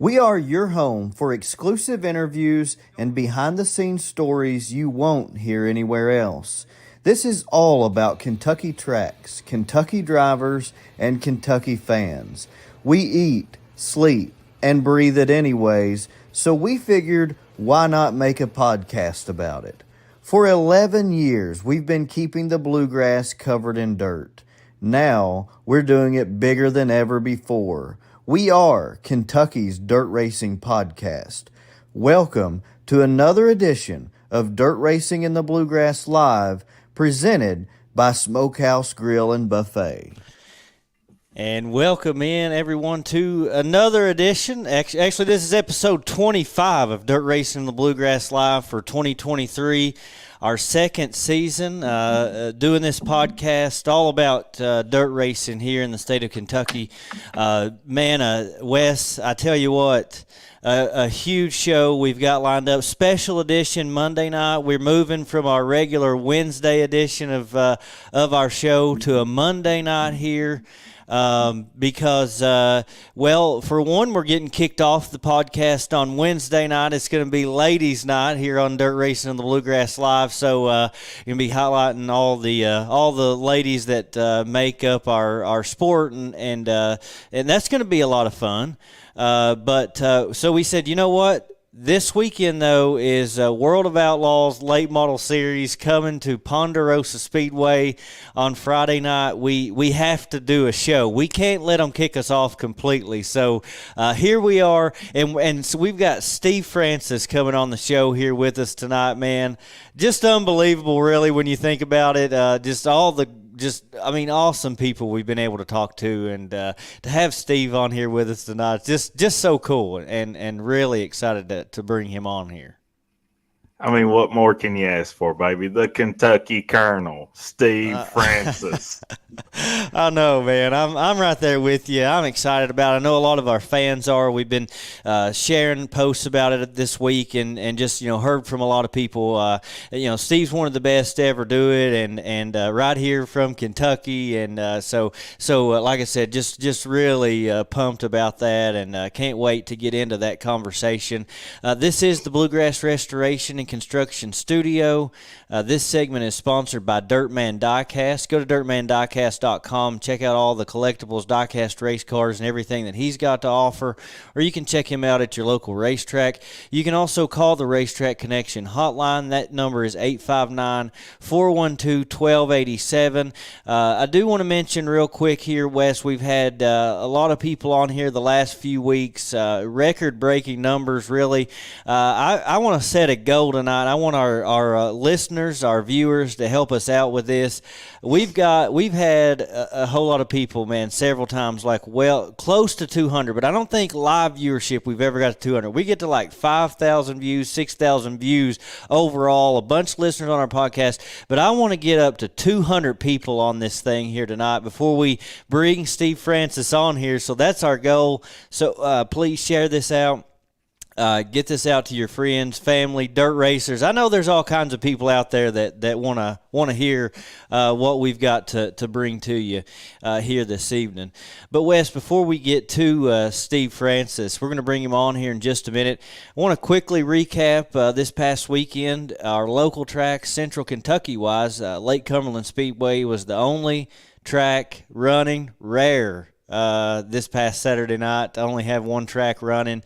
We are your home for exclusive interviews and behind-the-scenes stories you won't hear anywhere else. This is all about Kentucky tracks, Kentucky drivers, and Kentucky fans. We eat, sleep, and breathe it anyways, so we figured why not make a podcast about it. For 11 years, we've been keeping the Bluegrass covered in dirt. Now, we're doing it bigger than ever before. We are Kentucky's Dirt Racing Podcast. Welcome to another edition of Dirt Racing in the Bluegrass Live, presented by Smokehouse Grill and Buffet. And welcome in, everyone, to another edition. Actually, this is episode 25 of Dirt Racing in the Bluegrass Live for 2023. Our second season doing this podcast all about dirt racing here in the state of Kentucky. Wes, I tell you what, a huge show we've got lined up. Special edition Monday night. We're moving from our regular Wednesday edition of our show to a Monday night here. Because for one, we're getting kicked off the podcast on Wednesday night. It's going to be ladies' night here on Dirt Racing and the Bluegrass Live. So going to be highlighting all the ladies that make up our sport, and that's going to be a lot of fun. So we said, you know what? This weekend, though, is World of Outlaws Late Model Series coming to Ponderosa Speedway on Friday night. We have to do a show. We can't let them kick us off completely. So here we are, and so we've got Steve Francis coming on the show here with us tonight, man. Just unbelievable, really, when you think about it. Awesome people we've been able to talk to, and to have Steve on here with us tonight, just so cool, and really excited to bring him on here. I mean, what more can you ask for, baby? The Kentucky Colonel, Steve Francis. I know, man. I'm right there with you. I'm excited about it. I know a lot of our fans are. We've been sharing posts about it this week, and just heard from a lot of people. Steve's one of the best to ever do it, and right here from Kentucky, and so like I said, just really pumped about that, and can't wait to get into that conversation. This is the Bluegrass Restoration and Construction Studio. This segment is sponsored by Dirtman Diecast. Go to dirtmandiecast.com, check out all the collectibles, diecast race cars, and everything that he's got to offer, or you can check him out at your local racetrack. You can also call the Racetrack Connection hotline. That number is 859-412-1287. I do want to mention real quick here, Wes, we've had a lot of people on here the last few weeks, record-breaking numbers, really. I want to set a goal tonight. I want our listeners, our viewers, to help us out with this. We've had a whole lot of people, man, several times, close to 200, but I don't think live viewership we've ever got to 200. We get to 5,000 views, 6,000 views overall, a bunch of listeners on our podcast, but I want to get up to 200 people on this thing here tonight before we bring Steve Francis on here, so that's our goal. So please share this out. Get this out to your friends, family, dirt racers. I know there's all kinds of people out there that want to hear what we've got to bring to you here this evening. But Wes, before we get to Steve Francis, we're going to bring him on here in just a minute. I want to quickly recap this past weekend. Our local track, Central Kentucky-wise, Lake Cumberland Speedway was the only track running rare this past Saturday night. I only have one track running.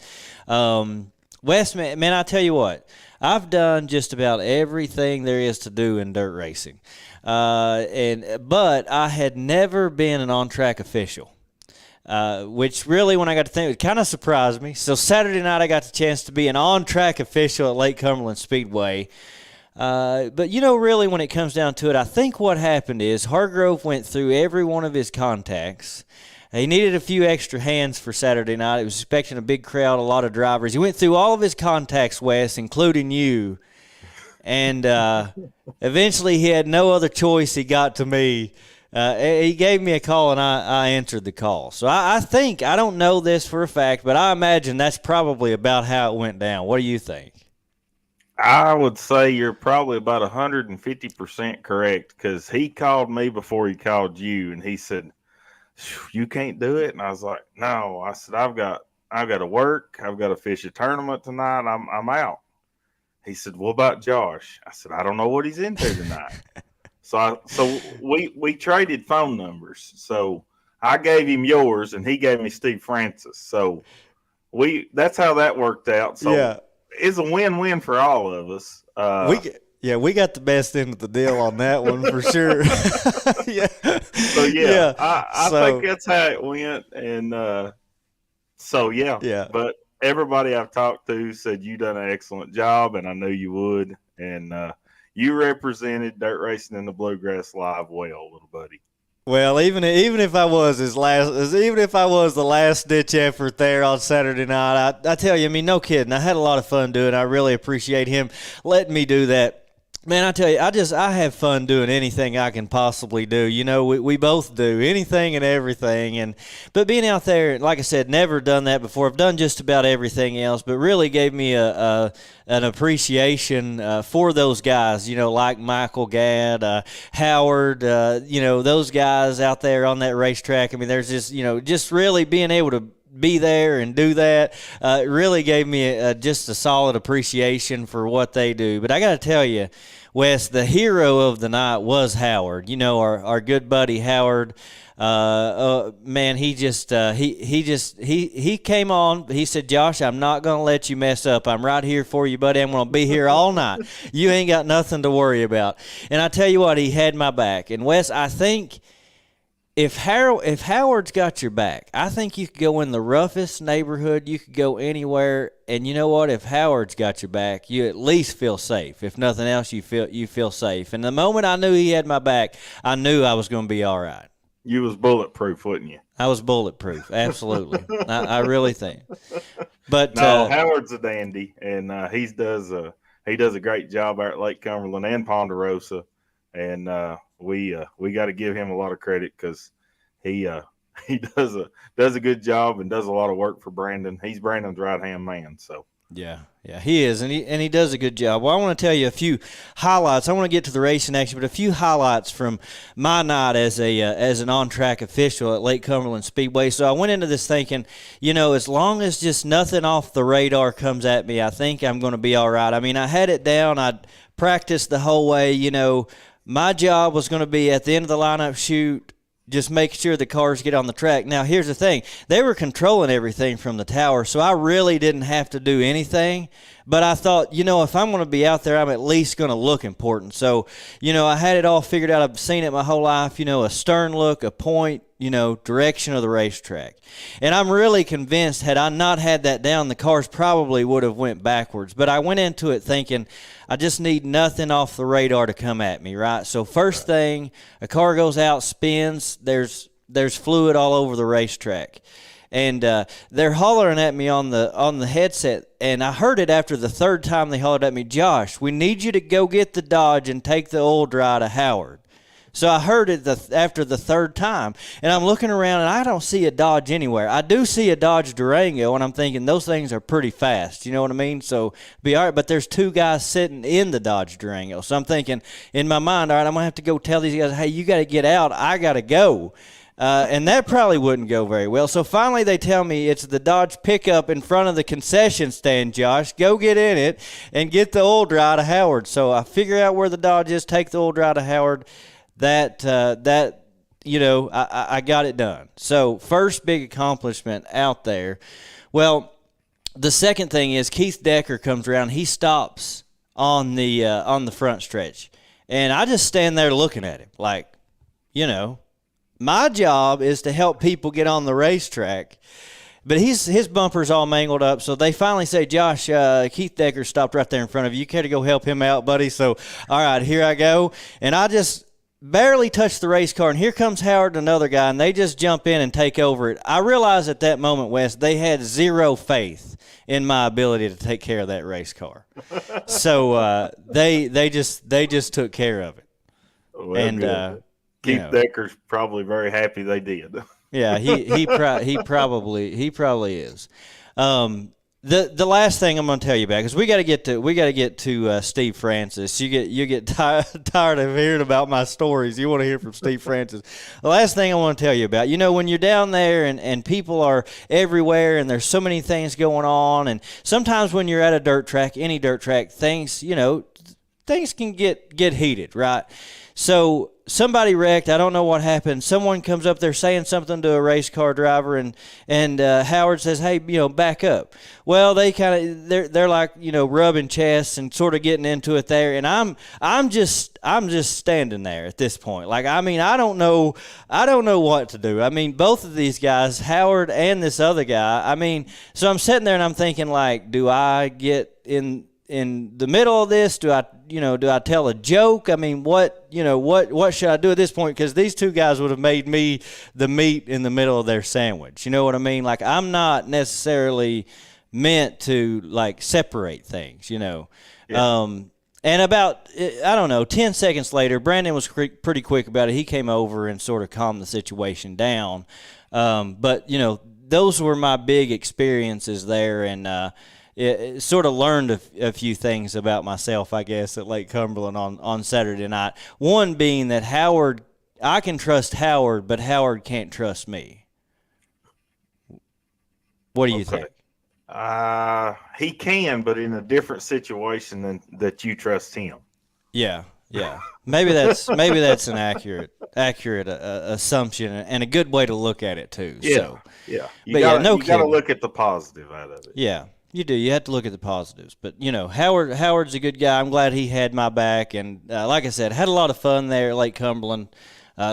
Wes, man, I tell you what, I've done just about everything there is to do in dirt racing, but I had never been an on-track official, which really, when I got to think, it kind of surprised me. So Saturday night, I got the chance to be an on-track official at Lake Cumberland Speedway. But really, when it comes down to it, I think what happened is Hargrove went through every one of his contacts. He needed a few extra hands for Saturday night. He was expecting a big crowd, a lot of drivers. He went through all of his contacts, Wes, including you. And eventually he had no other choice. He got to me. He gave me a call, and I answered the call. So I think, I don't know this for a fact, but I imagine that's probably about how it went down. What do you think? I would say you're probably about 150% correct, because he called me before he called you, and he said, "You can't do it." And I was like, "No." I said, "I've got I got to work. I've got to fish a tournament tonight. I'm out. He said, what about Josh? I said, I don't know what he's into tonight. So we traded phone numbers. So I gave him yours and he gave me Steve Francis. So that's how that worked out. So it's a win-win for all of us. We got the best end of the deal on that one for sure. I think that's how it went. And but everybody I've talked to said you done an excellent job, and I knew you would. And you represented dirt racing in the Bluegrass Live well, little buddy. Well, even if I was the last ditch effort there on Saturday night, I tell you, I mean, no kidding. I had a lot of fun doing it. I really appreciate him letting me do that. Man, I tell you, I have fun doing anything I can possibly do. You know, we both do anything and everything. But being out there, like I said, never done that before. I've done just about everything else, but really gave me an appreciation for those guys. You know, like Michael Gadd, Howard. You know, those guys out there on that racetrack. I mean, there's just really being able to be there and do that really gave me just a solid appreciation for what they do. But I got to tell you, Wes, the hero of the night was Howard. You know, our good buddy Howard. Man, he came on. He said, Josh, I'm not going to let you mess up. I'm right here for you, buddy. I'm going to be here all night. You ain't got nothing to worry about. And I tell you what, he had my back. And Wes, I think if Howard's got your back, I think you could go in the roughest neighborhood. You could go anywhere, and you know what? If Howard's got your back, you at least feel safe. If nothing else, you feel safe. And the moment I knew he had my back, I knew I was going to be all right. You was bulletproof, wasn't you? I was bulletproof, absolutely. I really think. But no, Howard's a dandy, and he does a great job out at Lake Cumberland and Ponderosa, and we got to give him a lot of credit because he does a good job and does a lot of work for Brandon. He's Brandon's right hand man. So yeah, he is, and he does a good job. Well, I want to tell you a few highlights. I want to get to the racing action, but a few highlights from my night as an on-track official at Lake Cumberland Speedway. So I went into this thinking, you know, as long as just nothing off the radar comes at me, I think I'm going to be all right. I mean, I had it down. I practiced the whole way. You know, my job was going to be at the end of the lineup chute, just make sure the cars get on the track. Now, here's the thing. They were controlling everything from the tower, so I really didn't have to do anything. But I thought, you know, if I'm going to be out there, I'm at least going to look important. So, you know, I had it all figured out. I've seen it my whole life, you know, a stern look, a point, you know, direction of the racetrack. And I'm really convinced had I not had that down, the cars probably would have went backwards. But I went into it thinking I just need nothing off the radar to come at me, right? So first thing, a car goes out, spins, there's fluid all over the racetrack. And they're hollering at me on the headset, and I heard it after the third time they hollered at me, Josh, we need you to go get the Dodge and take the oil dry to Howard. So I heard it after the third time, and I'm looking around, and I don't see a Dodge anywhere. I do see a Dodge Durango, and I'm thinking those things are pretty fast. You know what I mean? So be all right, but there's two guys sitting in the Dodge Durango. So I'm thinking in my mind, all right, I'm going to have to go tell these guys, hey, you got to get out. I got to go. And that probably wouldn't go very well. So finally they tell me it's the Dodge pickup in front of the concession stand, Josh. Go get in it and get the oil dry to Howard. So I figure out where the Dodge is, take the oil dry to Howard. That you know, I got it done. So first big accomplishment out there. Well, the second thing is Keith Decker comes around. He stops on the front stretch. And I just stand there looking at him like, you know, my job is to help people get on the racetrack, but his bumper's all mangled up. So they finally say, Josh, Keith Decker stopped right there in front of you. You care to go help him out, buddy? So, all right, here I go. And I just barely touched the race car, and here comes Howard and another guy, and they just jump in and take over it. I realized at that moment, Wes, they had zero faith in my ability to take care of that race car. So they just took care of it. Well, and Keith Decker's probably very happy they did. Yeah, he probably is. The last thing I'm going to tell you about, because we got to get to Steve Francis. You get tired of hearing about my stories. You want to hear from Steve Francis. The last thing I want to tell you about, when you're down there and people are everywhere and there's so many things going on, and sometimes when you're at a dirt track, any dirt track, things can get heated, right? So somebody wrecked. I don't know what happened. Someone comes up there saying something to a race car driver, and Howard says, "Hey, back up." Well, they're like rubbing chests and sort of getting into it there, and I'm just standing there at this point. Like, I mean, I don't know what to do. I mean, both of these guys, Howard and this other guy. I mean, so I'm sitting there and I'm thinking, like, do I get in the middle of this? Do I tell a joke? I mean, what should I do at this point? Because these two guys would have made me the meat in the middle of their sandwich. You know what I mean? Like, I'm not necessarily meant to, like, separate things, Yeah. And about, I don't know, 10 seconds later, Brandon was pretty quick about it. He came over and sort of calmed the situation down. But, those were my big experiences there, and it sort of learned a few things about myself, I guess, at Lake Cumberland on Saturday night. One being that I can trust Howard, but Howard can't trust me. What do you think? He can, but in a different situation than that you trust him. Yeah. Maybe that's an accurate assumption and a good way to look at it too. Yeah. So. Yeah. You got to look at the positive out of it. Yeah. You do. You have to look at the positives. But, Howard's a good guy. I'm glad he had my back. And like I said, had a lot of fun there at Lake Cumberland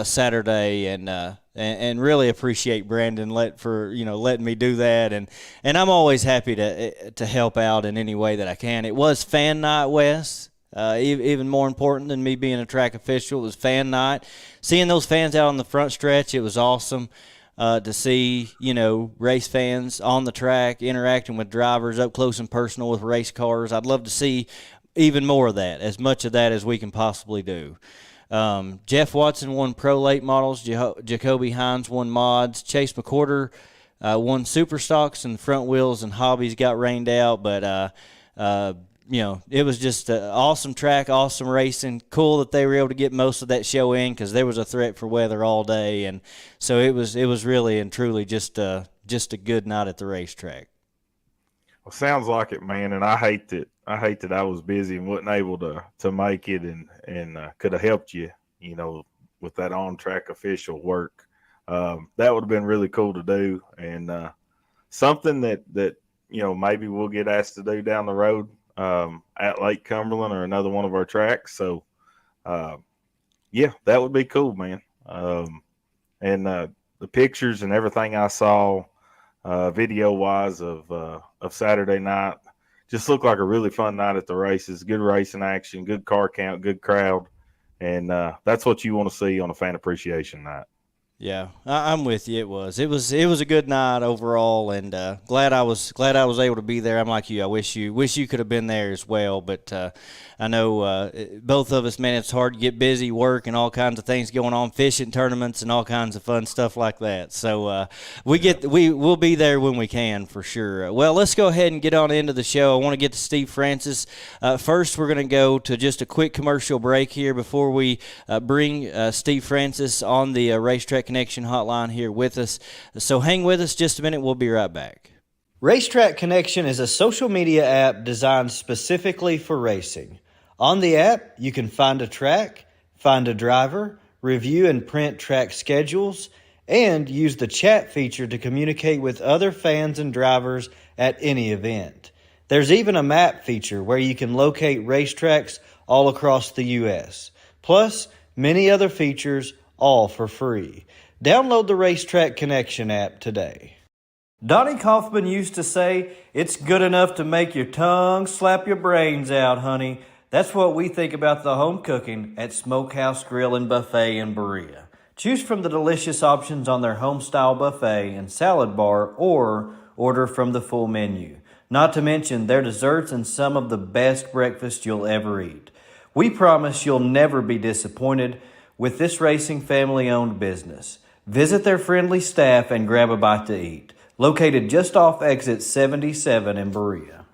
Saturday, and really appreciate Brandon letting me do that. And I'm always happy to help out in any way that I can. It was fan night, Wes. Even more important than me being a track official, it was fan night. Seeing those fans out on the front stretch, it was awesome. To see, race fans on the track interacting with drivers up close and personal with race cars. I'd love to see even more of that, as much of that as we can possibly do. Jeff Watson won Pro Late Models. Jacoby Hines won Mods. Chase McCorder won Super Stocks, and front wheels and hobbies got rained out. But it was just an awesome track, awesome racing. Cool that they were able to get most of that show in, because there was a threat for weather all day, and so it was really and truly just a good night at the racetrack. Well, sounds like it, man. And I hate that I was busy and wasn't able to make it, and could have helped you, with that on track official work. That would have been really cool to do, and something that maybe we'll get asked to do down the road. At Lake Cumberland or another one of our tracks. So, that would be cool, man. And the pictures and everything I saw, video wise of Saturday night, just looked like a really fun night at the races. Good racing action, good car count, good crowd, and that's what you want to see on a fan appreciation night. Yeah, I'm with you. It was a good night overall, and glad I was able to be there. I'm like you. I wish you could have been there as well. But I know both of us, man. It's hard to get busy, work, and all kinds of things going on, fishing tournaments, and all kinds of fun stuff like that. So we'll be there when we can for sure. Well, let's go ahead and get on into the show. I want to get to Steve Francis. First, we're going to go to just a quick commercial break here before we bring Steve Francis on the Racetrack Connection hotline here with us. So hang with us just a minute. We'll be right back. Racetrack Connection is a social media app designed specifically for racing. On the app, you can find a track, find a driver, review and print track schedules, and use the chat feature to communicate with other fans and drivers at any event. There's even a map feature where you can locate racetracks all across the U.S., plus many other features, all for free. Download the Racetrack Connection app today. Donnie Kaufman used to say, "It's good enough to make your tongue slap your brains out, honey." That's what we think about the home cooking at Smokehouse Grill and Buffet in Berea. Choose from the delicious options on their home-style buffet and salad bar, or order from the full menu. Not to mention their desserts and some of the best breakfast you'll ever eat. We promise you'll never be disappointed with this racing family-owned business. Visit their friendly staff and grab a bite to eat. located just off exit 77 in Berea.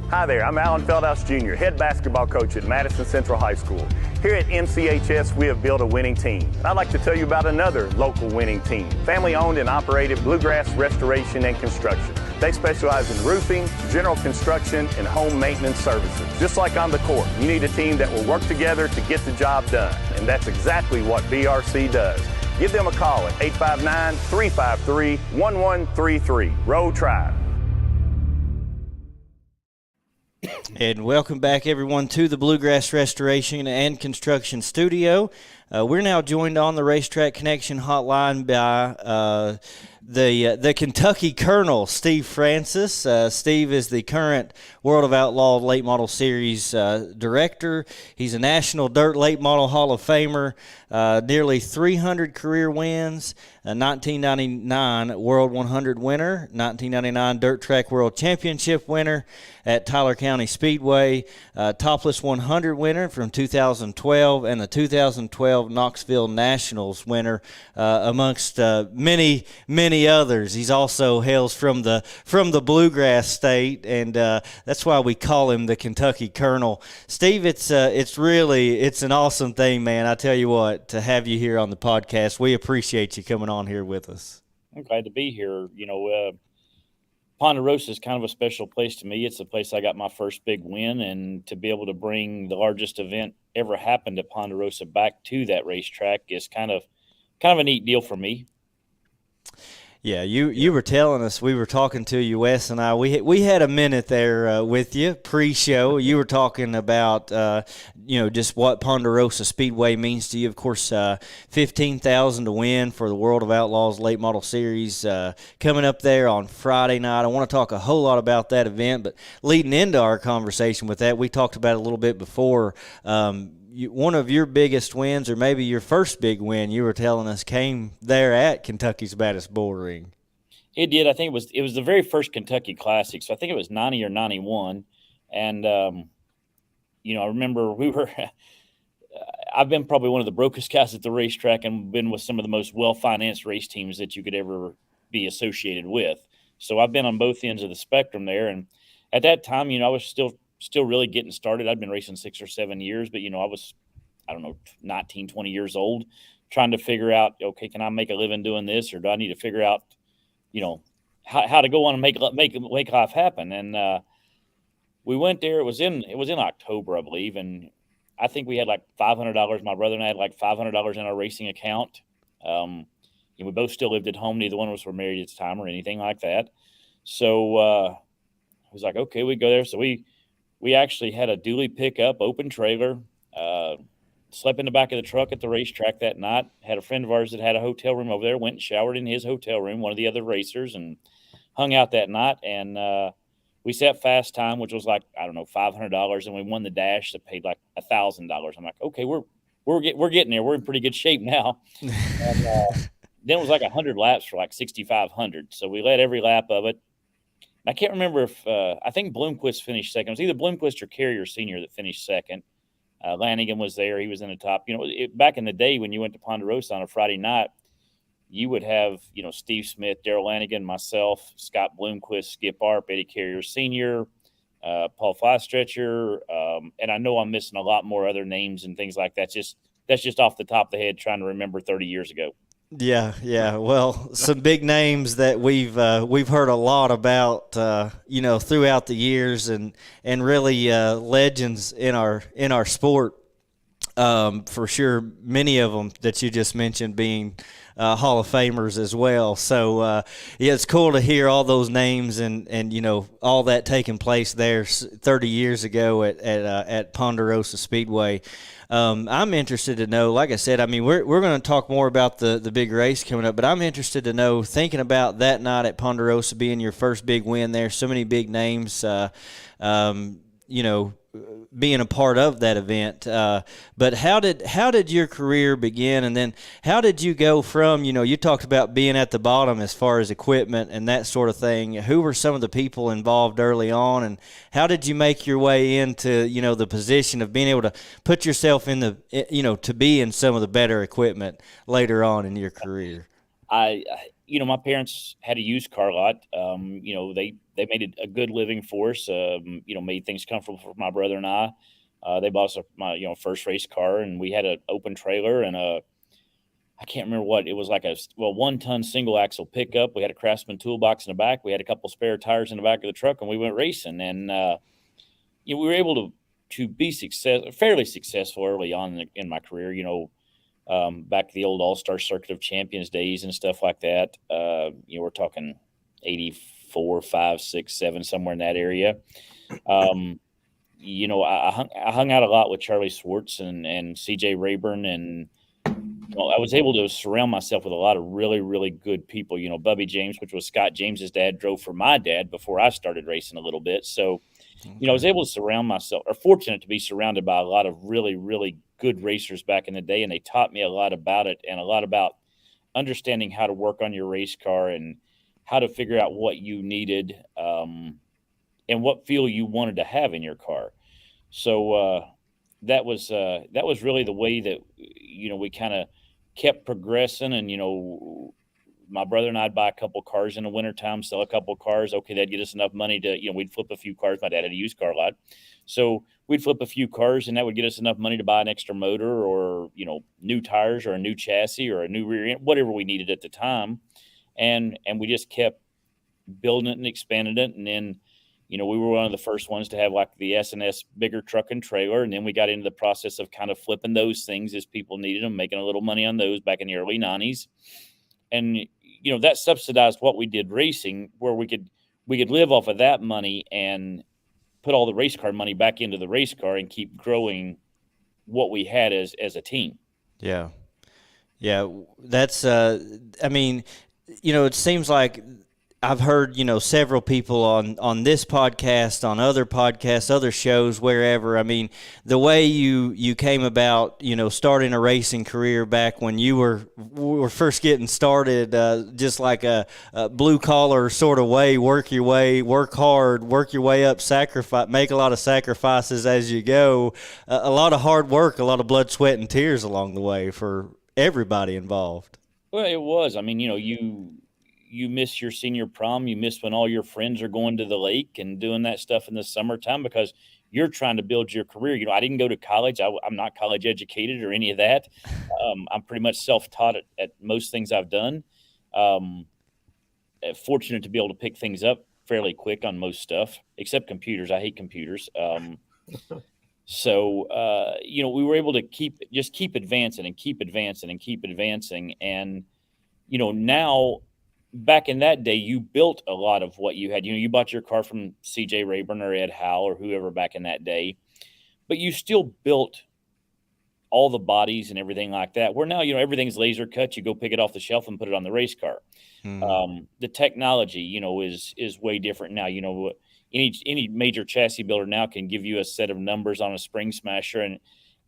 Hi there, I'm Alan Feldhouse Jr., head basketball coach at Madison Central High School. Here at MCHS, we have built a winning team. And I'd like to tell you about another local winning team, family-owned and operated Bluegrass Restoration and Construction. They specialize in roofing, general construction, and home maintenance services. Just like on the court, you need a team that will work together to get the job done. And that's exactly what BRC does. Give them a call at 859-353-1133. Road Tribe. And welcome back, everyone, to the Bluegrass Restoration and Construction Studio. We're now joined on the Racetrack Connection hotline by the Kentucky Colonel, Steve Francis. Steve is the current World of Outlaw Late Model Series director. He's a National Dirt Late Model Hall of Famer, nearly 300 career wins, a 1999 World 100 winner, 1999 Dirt Track World Championship winner at Tyler County Speedway, Topless 100 winner from 2012, and the 2012 Knoxville Nationals winner, amongst many others. He's also hails from the Bluegrass state, and that's why we call him the Kentucky Colonel. Steve, it's an awesome thing, man. I tell you what, to have you here on the podcast, we appreciate you coming on here with us. I'm glad to be here. Ponderosa is kind of a special place to me. It's the place I got my first big win, and to be able to bring the largest event ever happened at Ponderosa back to that racetrack is kind of a neat deal for me. Yeah, you were telling us, we were talking to you, Wes and I. We had a minute there with you pre-show. You were talking about just what Ponderosa Speedway means to you. Of course, $15,000 to win for the World of Outlaws Late Model Series coming up there on Friday night. I want to talk a whole lot about that event, but leading into our conversation with that, we talked about it a little bit before. One of your biggest wins, or maybe your first big win, you were telling us, came there at Kentucky's Baddest Bull Ring. It did. I think it was the very first Kentucky Classic, so I think it was 90 or 91. And, I remember I've been probably one of the brokest guys at the racetrack and been with some of the most well-financed race teams that you could ever be associated with. So I've been on both ends of the spectrum there. And at that time, I was still really getting started. I'd been racing 6 or 7 years, but, I was, 19, 20 years old, trying to figure out, okay, can I make a living doing this, or do I need to figure out, how to go on and make life happen? And we went there. It was in October, I believe, and I think we had like $500. My brother and I had like $500 in our racing account. We both still lived at home. Neither one of us were married at the time or anything like that. So I was like, okay, we go there. So we actually had a dually pickup, open trailer, slept in the back of the truck at the racetrack that night. Had a friend of ours that had a hotel room over there, went and showered in his hotel room, one of the other racers, and hung out that night. And we set fast time, which was like, $500, and we won the dash that paid like $1,000. I'm like, okay, we're getting there. We're in pretty good shape now. And then it was like 100 laps for like 6,500. So we led every lap of it. I can't remember if I think Bloomquist finished second. It was either Bloomquist or Carrier Sr. that finished second. Lanigan was there. He was in the top. Back in the day when you went to Ponderosa on a Friday night, you would have, Steve Smith, Darrell Lanigan, myself, Scott Bloomquist, Skip Arp, Eddie Carrier Sr., Paul Flystretcher, and I know I'm missing a lot more other names and things like that. That's just off the top of the head trying to remember 30 years ago. Yeah. Well, some big names that we've heard a lot about, throughout the years, and really legends in our sport, for sure. Many of them that you just mentioned being Hall of Famers as well. So it's cool to hear all those names and all that taking place there 30 years ago at Ponderosa Speedway. I'm interested to know, like I said, we're going to talk more about the big race coming up, but I'm interested to know, thinking about that night at Ponderosa being your first big win there, so many big names, being a part of that event. But how did your career begin, and then how did you go from, you talked about being at the bottom as far as equipment and that sort of thing. Who were some of the people involved early on, and how did you make your way into, the position of being able to put yourself in the, to be in some of the better equipment later on in your career? I my parents had a used car lot. They made a good living for us. Made things comfortable for my brother and I. They bought us my first race car, and we had an open trailer and I can't remember what it was, like a 1-ton single axle pickup. We had a Craftsman toolbox in the back. We had a couple spare tires in the back of the truck, and we went racing. And we were able to be fairly successful early on in my career. Back to the old All-Star Circuit of Champions days and stuff like that. We're talking 84, 5, 6, 7, somewhere in that area. I hung out a lot with Charlie Swartz and CJ Rayburn, and I was able to surround myself with a lot of really, really good people. Bubby James, which was Scott James's dad, drove for my dad before I started racing a little bit. So, I was able to surround myself, or fortunate to be surrounded by a lot of really, really good racers back in the day. And they taught me a lot about it, and a lot about understanding how to work on your race car and how to figure out what you needed, and what feel you wanted to have in your car. So, that was really the way that, we kind of kept progressing. And, my brother and I'd buy a couple cars in the wintertime, sell a couple cars. Okay, that'd get us enough money to, we'd flip a few cars. My dad had a used car lot. So we'd flip a few cars, and that would get us enough money to buy an extra motor, or, new tires, or a new chassis, or a new rear end, whatever we needed at the time. And we just kept building it and expanding it. And then, we were one of the first ones to have like the S&S bigger truck and trailer. And then we got into the process of kind of flipping those things as people needed them, making a little money on those back in the early 90s. And, that subsidized what we did racing, where we could live off of that money and put all the race car money back into the race car and keep growing what we had as a team. Yeah. Yeah. That's, it seems like I've heard, several people on this podcast, on other podcasts, other shows, wherever. I mean, the way you came about, starting a racing career back when you were first getting started, just like a blue collar sort of way, work hard, work your way up, make a lot of sacrifices as you go, a lot of hard work, a lot of blood, sweat, and tears along the way for everybody involved. Well, it was. I mean, you miss your senior prom. You miss when all your friends are going to the lake and doing that stuff in the summertime, because you're trying to build your career. I didn't go to college. I'm not college educated or any of that. I'm pretty much self-taught at most things I've done. Fortunate to be able to pick things up fairly quick on most stuff, except computers. I hate computers. So, we were able to keep advancing and keep advancing and keep advancing. And, now, back in that day, you built a lot of what you had. You bought your car from CJ Rayburn or Ed Howell or whoever back in that day, but you still built all the bodies and everything like that. Where now, everything's laser cut. You go pick it off the shelf and put it on the race car. Mm-hmm. The technology, is way different now. Any major chassis builder now can give you a set of numbers on a spring smasher,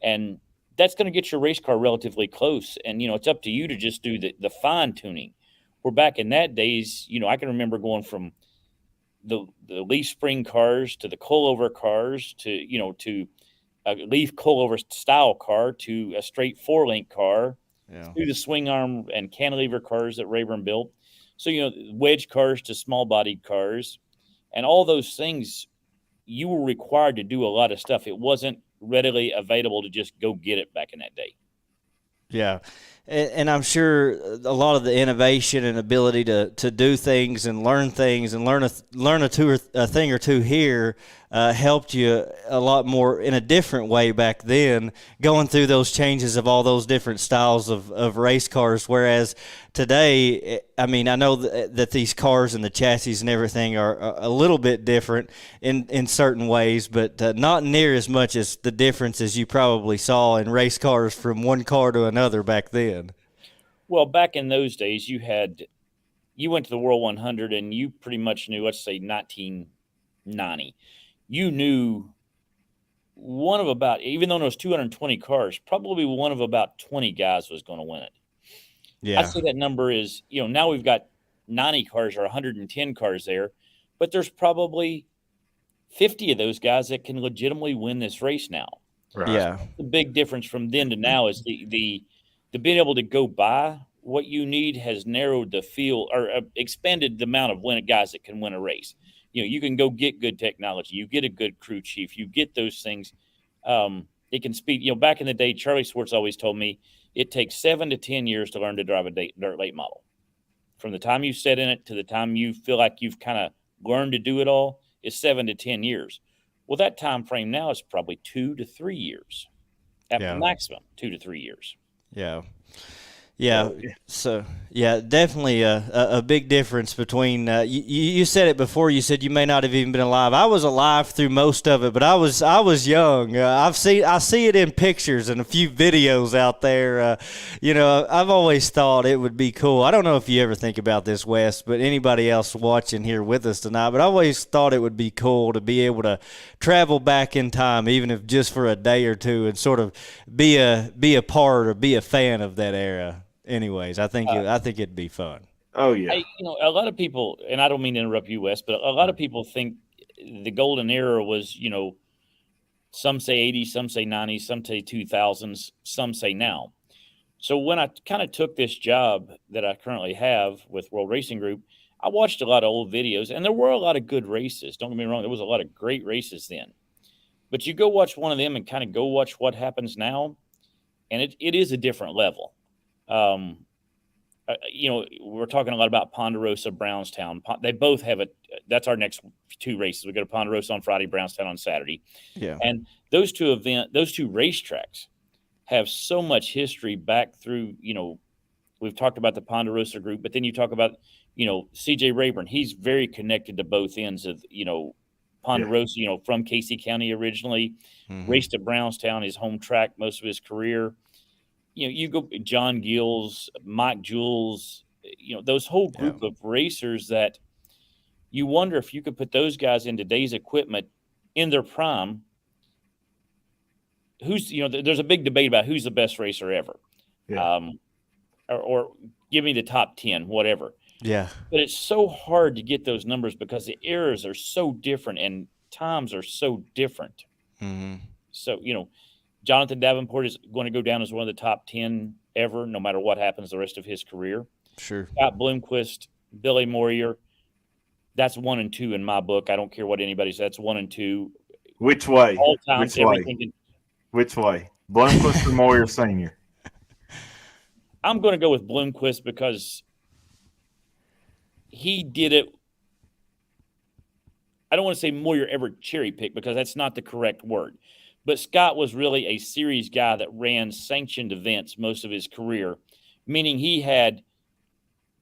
and that's going to get your race car relatively close. And, it's up to you to just do the fine tuning. Where back in that days, I can remember going from the leaf spring cars to the coilover cars to a leaf coilover style car to a straight 4-link car, to the swing arm and cantilever cars that Rayburn built. So, wedge cars to small bodied cars, and all those things, you were required to do a lot of stuff. It wasn't readily available to just go get it back in that day. Yeah. And I'm sure a lot of the innovation and ability to do things and learn a thing or two here helped you a lot more in a different way back then, going through those changes of all those different styles of race cars. Whereas today, I know that these cars and the chassis and everything are a little bit different in certain ways, but not near as much as the difference as you probably saw in race cars from one car to another back then. Well, back in those days, you went to the World 100 and you pretty much knew, let's say 1990, you knew one of about, even though there was 220 cars, probably one of about 20 guys was going to win it. Yeah. I'd say that number is, now we've got 90 cars or 110 cars there, but there's probably 50 of those guys that can legitimately win this race now. Right. Yeah. The big difference from then to now is the being able to go buy what you need has narrowed the field or expanded the amount of guys that can win a race. You can go get good technology. You get a good crew chief. You get those things. It can speed. Back in the day, Charlie Swartz always told me it takes 7 to 10 years to learn to drive a dirt late model. From the time you sit in it to the time you feel like you've kind of learned to do it all is 7 to 10 years. Well, that time frame now is probably 2 to 3 years, at maximum 2 to 3 years. Yeah. Yeah. So, yeah, definitely a big difference between you said it before. You said you may not have even been alive. I was alive through most of it, but I was young. I see it in pictures and a few videos out there. I've always thought it would be cool. I don't know if you ever think about this, Wes, but anybody else watching here with us tonight, but I always thought it would be cool to be able to travel back in time, even if just for a day or two, and sort of be a part or be a fan of that era. Anyways, I think it'd be fun. Oh yeah. A lot of people, and I don't mean to interrupt you, Wes, but a lot of people think the golden era was, some say 80s, some say 90s, some say 2000s, some say now. So when I kind of took this job that I currently have with World Racing Group, I watched a lot of old videos, and there were a lot of good races. Don't get me wrong, there was a lot of great races then. But you go watch one of them and kind of go watch what happens now, and it is a different level. We're talking a lot about Ponderosa, Brownstown. They both have that's our next 2 races. We go to Ponderosa on Friday, Brownstown on Saturday. Yeah. And those 2 racetracks have so much history back through, we've talked about the Ponderosa group, but then you talk about, CJ Rayburn. He's very connected to both ends of, Ponderosa, from Casey County originally, raced at Brownstown, his home track most of his career. You go John Gills, Mike Jules, those whole group of racers that you wonder if you could put those guys in today's equipment in their prime. There's a big debate about who's the best racer ever. Yeah. Or give me the top 10, whatever. Yeah. But it's so hard to get those numbers because the eras are so different and times are so different. Mm-hmm. So, Jonathan Davenport is going to go down as one of the top 10 ever, no matter what happens the rest of his career. Sure. Scott Bloomquist, Billy Moyer, that's 1 and 2 in my book. I don't care what anybody says. That's 1 and 2. Which way? All time, Which way? Which way? Bloomquist or Moyer Sr.? I'm going to go with Bloomquist because he did it. I don't want to say Moyer ever cherry picked because that's not the correct word. But Scott was really a series guy that ran sanctioned events most of his career, meaning he had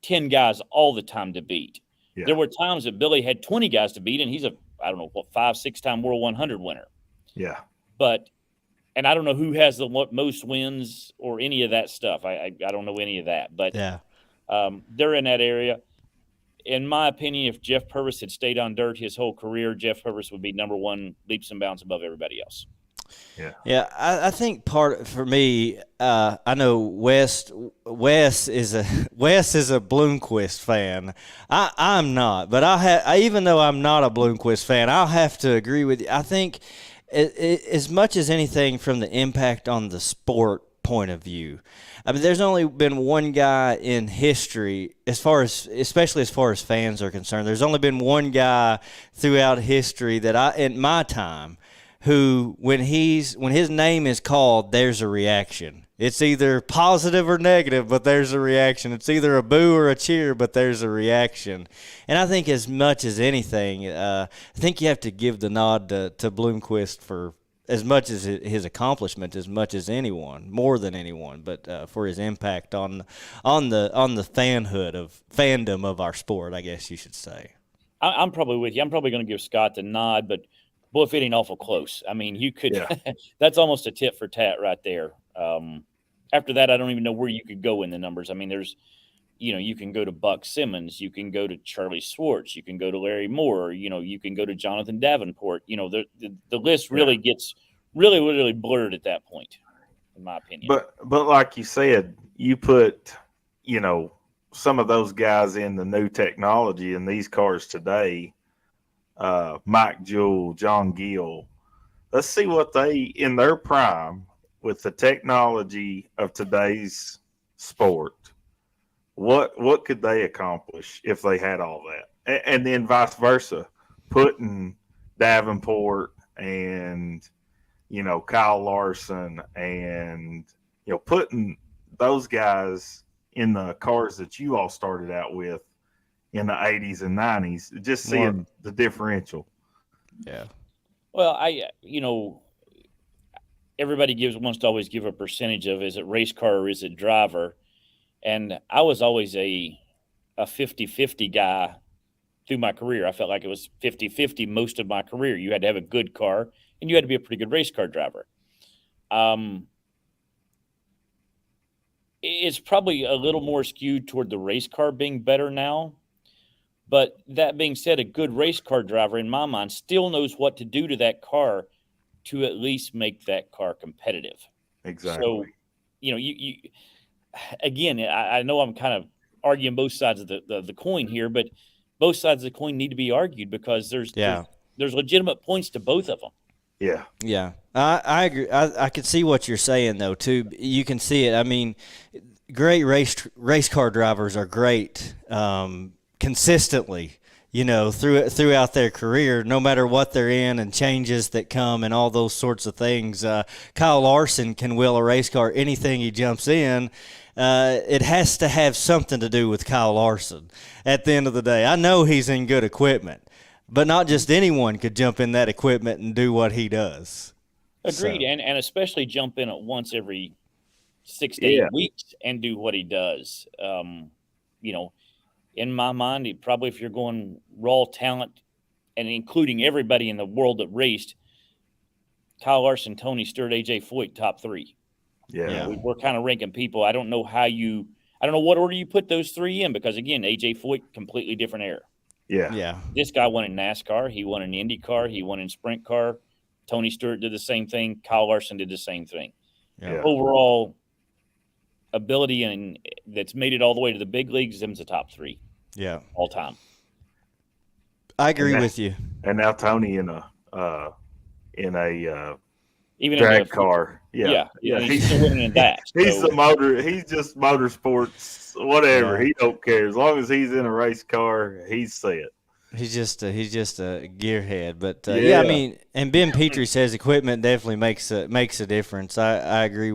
10 guys all the time to beat. Yeah. There were times that Billy had 20 guys to beat, and he's 5-6-time World 100 winner. Yeah. And I don't know who has the most wins or any of that stuff. I don't know any of that. But they're in that area. In my opinion, if Jeff Purvis had stayed on dirt his whole career, Jeff Purvis would be number 1 leaps and bounds above everybody else. Yeah. I think for me, I know Wes is a Bloomquist fan. I'm not, but even though I'm not a Bloomquist fan, I'll have to agree with you. I think as much as anything from the impact on the sport point of view, I mean, there's only been one guy in history, especially as far as fans are concerned. There's only been one guy throughout history that in my time, who when his name is called, there's a reaction. It's either positive or negative, but there's a reaction. It's either a boo or a cheer, but there's a reaction. And I think as much as anything, I think you have to give the nod to Bloomquist for as much as his accomplishment, as much as anyone, more than anyone, but for his impact on the fandom of our sport, I guess you should say. I'm probably with you. I'm probably going to give Scott the nod, but boy, if it ain't awful close. I mean, you could. Yeah. That's almost a tit for tat right there. After that, I don't even know where you could go in the numbers. I mean, there's, you can go to Buck Simmons, you can go to Charlie Swartz, you can go to Larry Moore, you can go to Jonathan Davenport. The list really gets really blurred at that point, in my opinion. But like you said, you put, some of those guys in the new technology in these cars today, Mike Jewell, John Gill. Let's see what they, in their prime, with the technology of today's sport, what could they accomplish if they had all that? And then vice versa, putting Davenport and Kyle Larson and putting those guys in the cars that you all started out with in the 80s and 90s, just seeing the differential. Yeah. Well, everybody wants to always give a percentage of, is it race car or is it driver? And I was always a 50-50 guy through my career. I felt like it was 50-50 most of my career. You had to have a good car and you had to be a pretty good race car driver. It's probably a little more skewed toward the race car being better now. But that being said, a good race car driver, in my mind, still knows what to do to that car to at least make that car competitive. Exactly. So, you again, I know I'm kind of arguing both sides of the coin here, but both sides of the coin need to be argued because there's legitimate points to both of them. Yeah. Yeah. I agree. I can see what you're saying, though, too. You can see it. I mean, great race car drivers are great consistently, throughout their career, no matter what they're in and changes that come and all those sorts of things. Kyle Larson can wheel a race car anything he jumps in. It has to have something to do with Kyle Larson at the end of the day. I know he's in good equipment, but not just anyone could jump in that equipment and do what he does. Agreed. So. And especially jump in at once every 6 to 8 weeks and do what he does. In my mind, probably if you're going raw talent and including everybody in the world that raced, Kyle Larson, Tony Stewart, AJ Foyt, top 3. Yeah. We're kind of ranking people. I don't know I don't know what order you put those 3 in because, again, AJ Foyt, completely different era. Yeah. Yeah. This guy won in NASCAR. He won in IndyCar. He won in Sprint Car. Tony Stewart did the same thing. Kyle Larson did the same thing. Yeah. Overall ability and that's made it all the way to the big leagues, them's the top 3. Yeah. All time. I agree with you. And now Tony in a even drag in car. Yeah. He's still winning in that. He's just motorsports, whatever. Yeah. He don't care. As long as he's in a race car, he's set. He's just a gearhead, but I mean, and Ben Petrie says equipment definitely makes a difference. I agree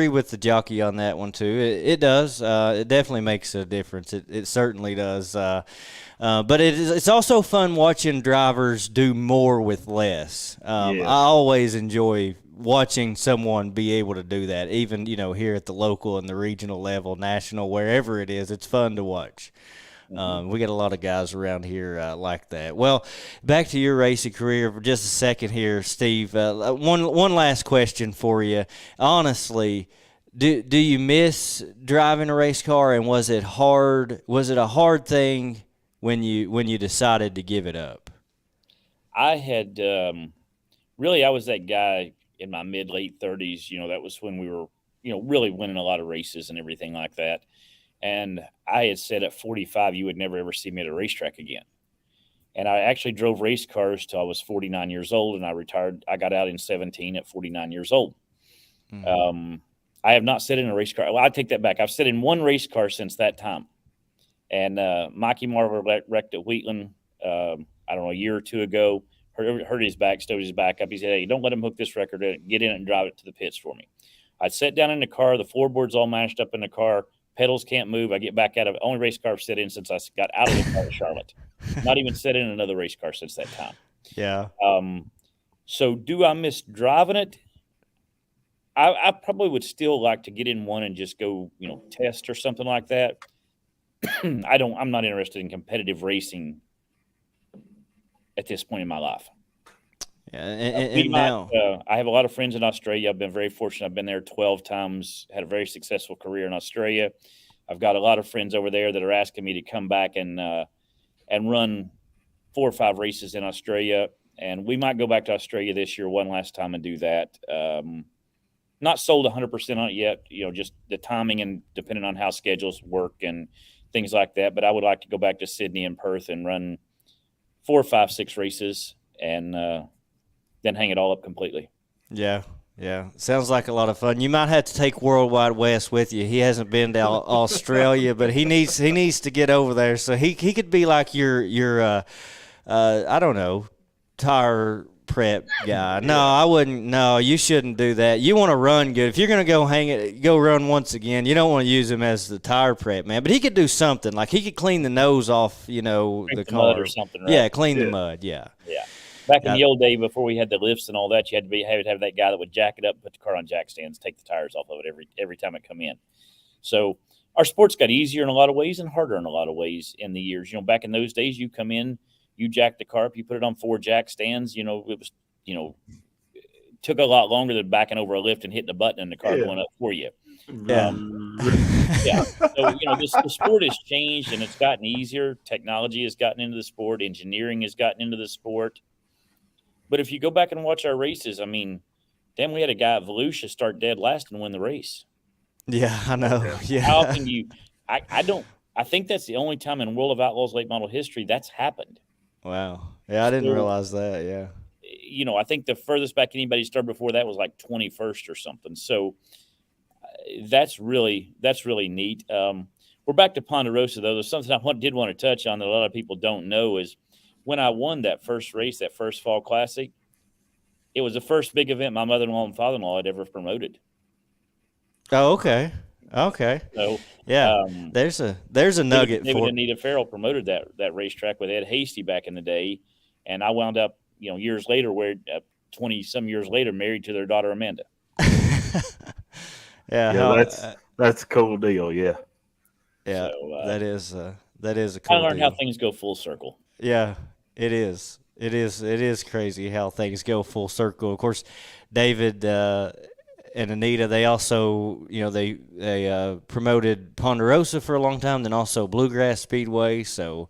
with the jockey on that one too. It does. It definitely makes a difference. It certainly does. But it's also fun watching drivers do more with less. I always enjoy watching someone be able to do that, even here at the local and the regional level, national, wherever it is. It's fun to watch. We got a lot of guys around here like that. Well, back to your racing career for just a second here, Steve. One last question for you. Honestly, do you miss driving a race car, and was it hard? Was it a hard thing when you decided to give it up? I had really I was that guy in my mid-late 30s. That was when we were really winning a lot of races and everything like that. And I had said at 45, you would never, ever see me at a racetrack again. And I actually drove race cars till I was 49 years old, and I retired. I got out in 17 at 49 years old. Mm-hmm. I have not sat in a race car. Well, I take that back. I've sat in one race car since that time. And Mikey Marver wrecked at Wheatland, I don't know, a year or two ago, hurt his back, stowed his back up. He said, hey, don't let him hook this record in. Get in it and drive it to the pits for me. I'd sat down in the car. The floorboard's all mashed up in the car. Pedals can't move. I get back out of it. Only race car I've sit in since I got out of the car at Charlotte. Not even sit in another race car since that time. Yeah. So do I miss driving it? I probably would still like to get in one and just go, test or something like that. I'm not interested in competitive racing at this point in my life. Yeah, and now I have a lot of friends in Australia. I've been very fortunate. I've been there 12 times, had a very successful career in Australia. I've got a lot of friends over there that are asking me to come back and run 4 or 5 races in Australia. And we might go back to Australia this year one last time and do that. Not sold 100% on it yet, just the timing and depending on how schedules work and things like that. But I would like to go back to Sydney and Perth and run 4, 5, 6 races and then hang it all up completely. Yeah. Yeah, sounds like a lot of fun. You might have to take Worldwide West with you. He hasn't been to Australia, but he needs to get over there. So he could be like your I don't know, tire prep guy. No, I wouldn't. No, you shouldn't do that. You want to run good. If you're going to go run once again, you don't want to use him as the tire prep man. But he could do something. Like he could clean the nose off, the car mud or something, right? Yeah, clean the mud. Yeah. Yeah. Back in the old day, before we had the lifts and all that, you had to have that guy that would jack it up, put the car on jack stands, take the tires off of it every time it come in. So our sports got easier in a lot of ways and harder in a lot of ways in the years. Back in those days, you come in, you jack the car up, you put it on 4 jack stands. It was, took a lot longer than backing over a lift and hitting a button and the car going up for you. Yeah. Yeah. So, the sport has changed and it's gotten easier. Technology has gotten into the sport. Engineering has gotten into the sport. But if you go back and watch our races, we had a guy at Volusia start dead last and win the race. Yeah, I know. Yeah. How can you – I think that's the only time in World of Outlaws late model history that's happened. Wow. Yeah, I didn't realize that, yeah. I think the furthest back anybody started before that was like 21st or something. So that's really neat. We're back to Ponderosa, though. There's something I did want to touch on that a lot of people don't know is when I won that first race, that first fall classic, it was the first big event my mother-in-law and father-in-law had ever promoted. Oh, okay. Okay. So yeah, there's a nugget. David and Anita Farrell promoted that racetrack with Ed Hasty back in the day, and I wound up, years later, 20-some years later, married to their daughter Amanda. That's a cool deal. Yeah. Yeah, so, that is a cool I learned deal. how things go full circle. Yeah, it is. It is crazy how things go full circle. Of course, David and Anita, they also, they promoted Ponderosa for a long time, then also Bluegrass Speedway. So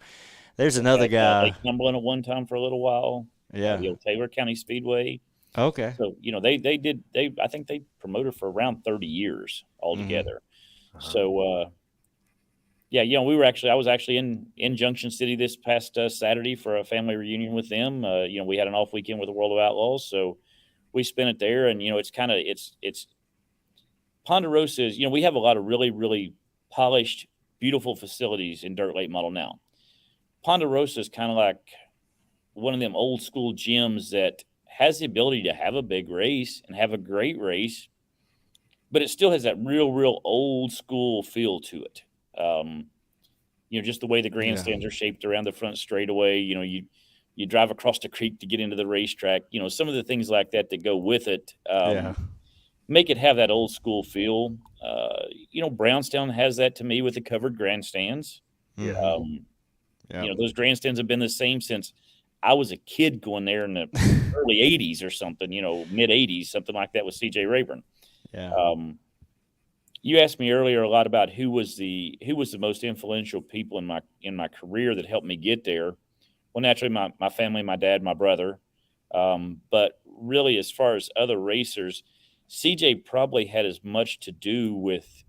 there's another guy. Lake Cumberland at one time for a little while. Yeah. The old Taylor County Speedway. Okay. So, I think they promoted for around 30 years altogether. Mm-hmm. So, I was actually in Junction City this past Saturday for a family reunion with them. We had an off weekend with the World of Outlaws, so we spent it there. And it's Ponderosa is, we have a lot of really, really polished, beautiful facilities in dirt late model now. Ponderosa is kind of like one of them old school gyms that has the ability to have a big race and have a great race, but it still has that real old school feel to it. Just the way the grandstands are shaped around the front straightaway, you drive across the creek to get into the racetrack, some of the things like that go with it, make it have that old school feel. Brownstown has that to me with the covered grandstands. Yeah. Those grandstands have been the same since I was a kid going there in the early 80s or something, mid 80s, something like that with CJ Rayburn. Yeah. You asked me earlier a lot about who was the most influential people in my career that helped me get there. Well, naturally, my family, my dad, my brother. But really, as far as other racers, CJ probably had as much to do with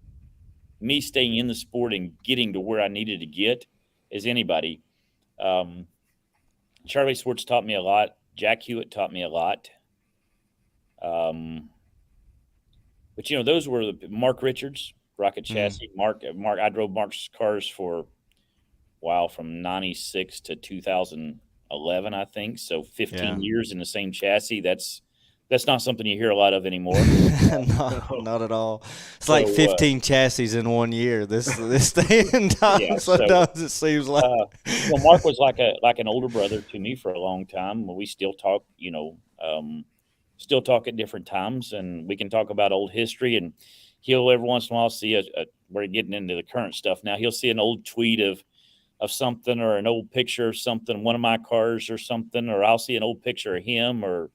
me staying in the sport and getting to where I needed to get as anybody. Charlie Swartz taught me a lot. Jack Hewitt taught me a lot. But those were Mark Richards, Rocket Chassis. Mark. I drove Mark's cars from '96 to 2011, I think. So 15 years in the same chassis. That's not something you hear a lot of anymore. Not at all. It's like 15 chassis in 1 year. This day and time. Sometimes it seems like. Mark was like an older brother to me for a long time. We still talk. Still talk at different times, and we can talk about old history. And he'll every once in a while see we're getting into the current stuff now. He'll see an old tweet of something or an old picture of something, one of my cars or something, or I'll see an old picture of him, or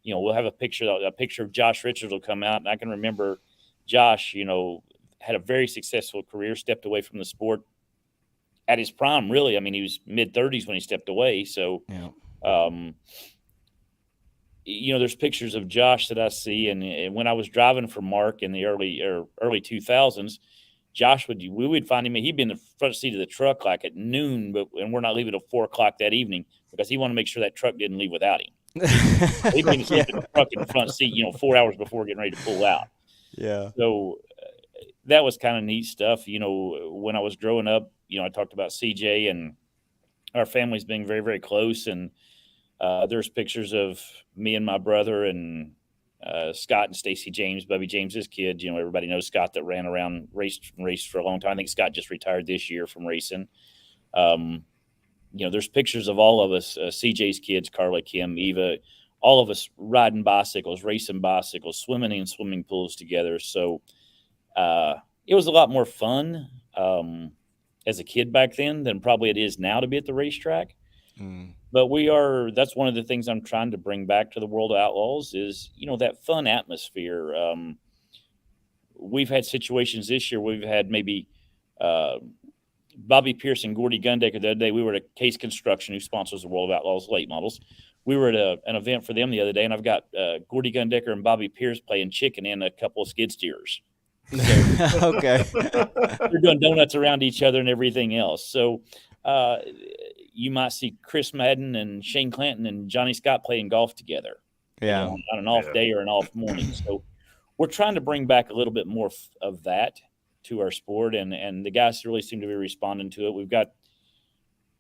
we'll have a picture of Josh Richards will come out, and I can remember Josh. Had a very successful career, stepped away from the sport at his prime. Really, he was mid-30s when he stepped away. So. Yeah. There's pictures of Josh that I see, and when I was driving for Mark in the early 2000s, Josh we would find him. He'd be in the front seat of the truck like at noon, and we're not leaving till 4:00 that evening because he wanted to make sure that truck didn't leave without him. He'd been asleep in the truck in the front seat, 4 hours before getting ready to pull out. Yeah. So that was kind of neat stuff. When I was growing up, I talked about CJ and our families being very, very close. And there's pictures of me and my brother and Scott and Stacy James, Bubby James's kid. Everybody knows Scott that ran around, raced for a long time. I think Scott just retired this year from racing. There's pictures of all of us, CJ's kids, Carla, Kim, Eva, all of us riding bicycles, racing bicycles, swimming in swimming pools together. So it was a lot more fun as a kid back then than probably it is now to be at the racetrack. But that's one of the things I'm trying to bring back to the World of Outlaws is, that fun atmosphere. We've had situations this year. We've had maybe Bobby Pierce and Gordy Gundecker the other day. We were at Case Construction, who sponsors the World of Outlaws late models. We were at an event for them the other day, and I've got Gordy Gundecker and Bobby Pierce playing chicken and a couple of skid steers. So, okay. They're doing donuts around each other and everything else. So you might see Chris Madden and Shane Clanton and Johnny Scott playing golf together. Yeah. On an off day or an off morning. So we're trying to bring back a little bit more of that to our sport, and the guys really seem to be responding to it. We've got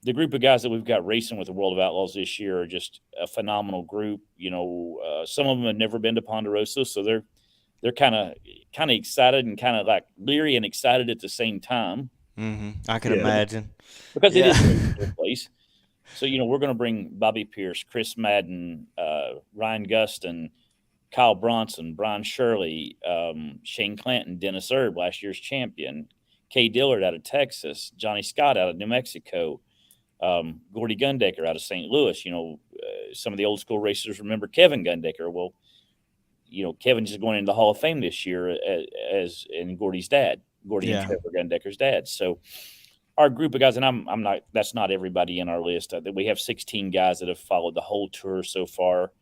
the group of guys that we've got racing with the World of Outlaws this year are just a phenomenal group. Some of them have never been to Ponderosa, so they're kind of excited and kind of like leery and excited at the same time. Mm-hmm. I can imagine, because it is a cool place. So we're going to bring Bobby Pierce, Chris Madden, Ryan Gustin, Kyle Bronson, Brian Shirley, Shane Clanton, Dennis Erb, last year's champion, Kay Dillard out of Texas, Johnny Scott out of New Mexico, Gordy Gundecker out of St. Louis. Some of the old school racers remember Kevin Gundecker. Well, Kevin's just going into the Hall of Fame this year as Gordy's dad, Gordy and Trevor Gundecker's dad. So our group of guys, and I'm not, that's not everybody in our list. We have 16 guys that have followed the whole tour so far.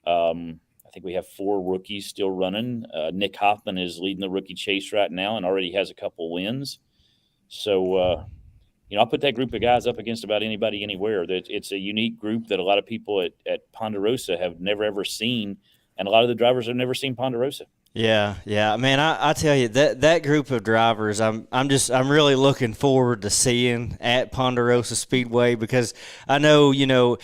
I think we have 4 rookies still running. Nick Hoffman is leading the rookie chase right now and already has a couple wins. So, I'll put that group of guys up against about anybody, anywhere. It's a unique group that a lot of people at Ponderosa have never, ever seen. And a lot of the drivers have never seen Ponderosa. Yeah, man. I tell you that group of drivers, I'm really looking forward to seeing at Ponderosa Speedway, because I know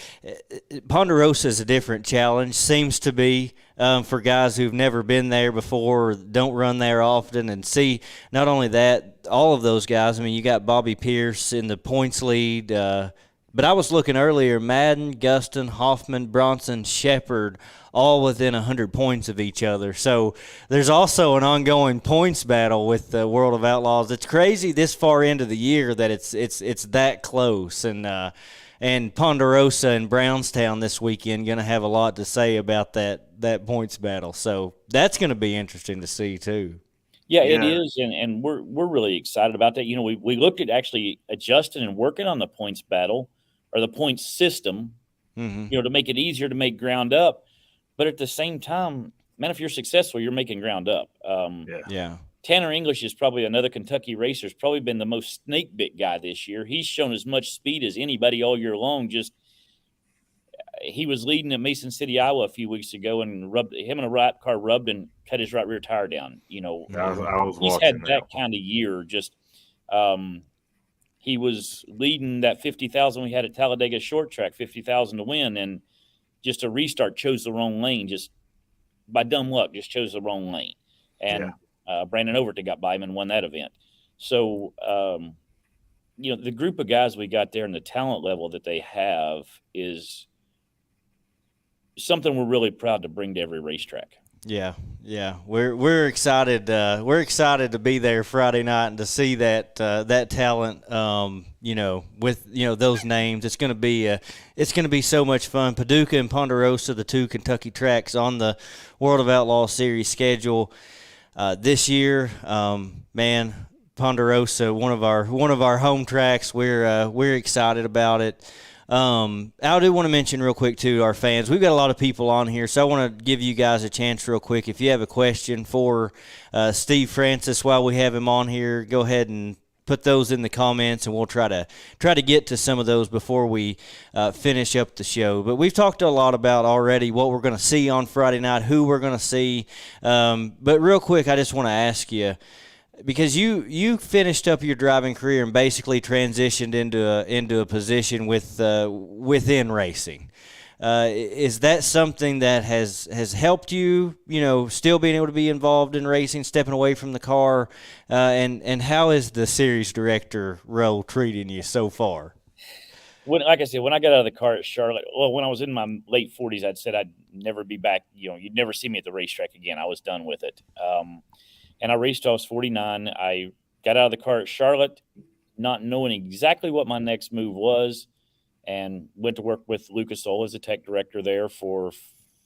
Ponderosa is a different challenge. Seems to be for guys who've never been there before, or don't run there often, and see not only that, all of those guys. I mean, you got Bobby Pierce in the points lead. But I was looking earlier, Madden, Gustin, Hoffman, Bronson, Shepard, all within 100 points of each other. So there's also an ongoing points battle with the World of Outlaws. It's crazy this far into the year that it's that close. And Ponderosa and Brownstown this weekend going to have a lot to say about that points battle. So that's going to be interesting to see too. Yeah, it is, and we're really excited about that. We looked at actually adjusting and working on the points battle or the points system, to make it easier to make ground up. But at the same time, man, if you're successful, you're making ground up. Tanner English is probably another Kentucky racer. Has probably been the most snake bit guy this year. He's shown as much speed as anybody all year long. He was leading at Mason City, Iowa a few weeks ago, and him and a right car rubbed and cut his right rear tire down. I was he's had that kind of year. He was leading that 50,000 we had at Talladega short track, 50,000 to win, and just a restart chose the wrong lane. Just by dumb luck, just chose the wrong lane, and Brandon Overton got by him and won that event. So, the group of guys we got there and the talent level that they have is something we're really proud to bring to every racetrack. Yeah. We're excited. We're excited to be there Friday night and to see that talent. With those names, it's going to be so much fun. Paducah and Ponderosa, the 2 Kentucky tracks on the World of Outlaws Series schedule this year. Man, Ponderosa, one of our home tracks. We're excited about it. I do want to mention real quick to our fans, we've got a lot of people on here, so I want to give you guys a chance real quick. If you have a question for Steve Francis while we have him on here, go ahead and put those in the comments, and we'll try to get to some of those before we finish up the show. But we've talked a lot about already what we're going to see on Friday night, who we're going to see. But real quick, I just want to ask you, because you finished up your driving career and basically transitioned into a position within racing. Is that something that has helped you, still being able to be involved in racing, stepping away from the car, and how is the series director role treating you so far? Like I said, when I got out of the car at Charlotte, well, when I was in my late 40s, I'd said I'd never be back. You'd never see me at the racetrack again. I was done with it. And I raced till I was 49. I got out of the car at Charlotte, not knowing exactly what my next move was, and went to work with Lucas Oil as a tech director there for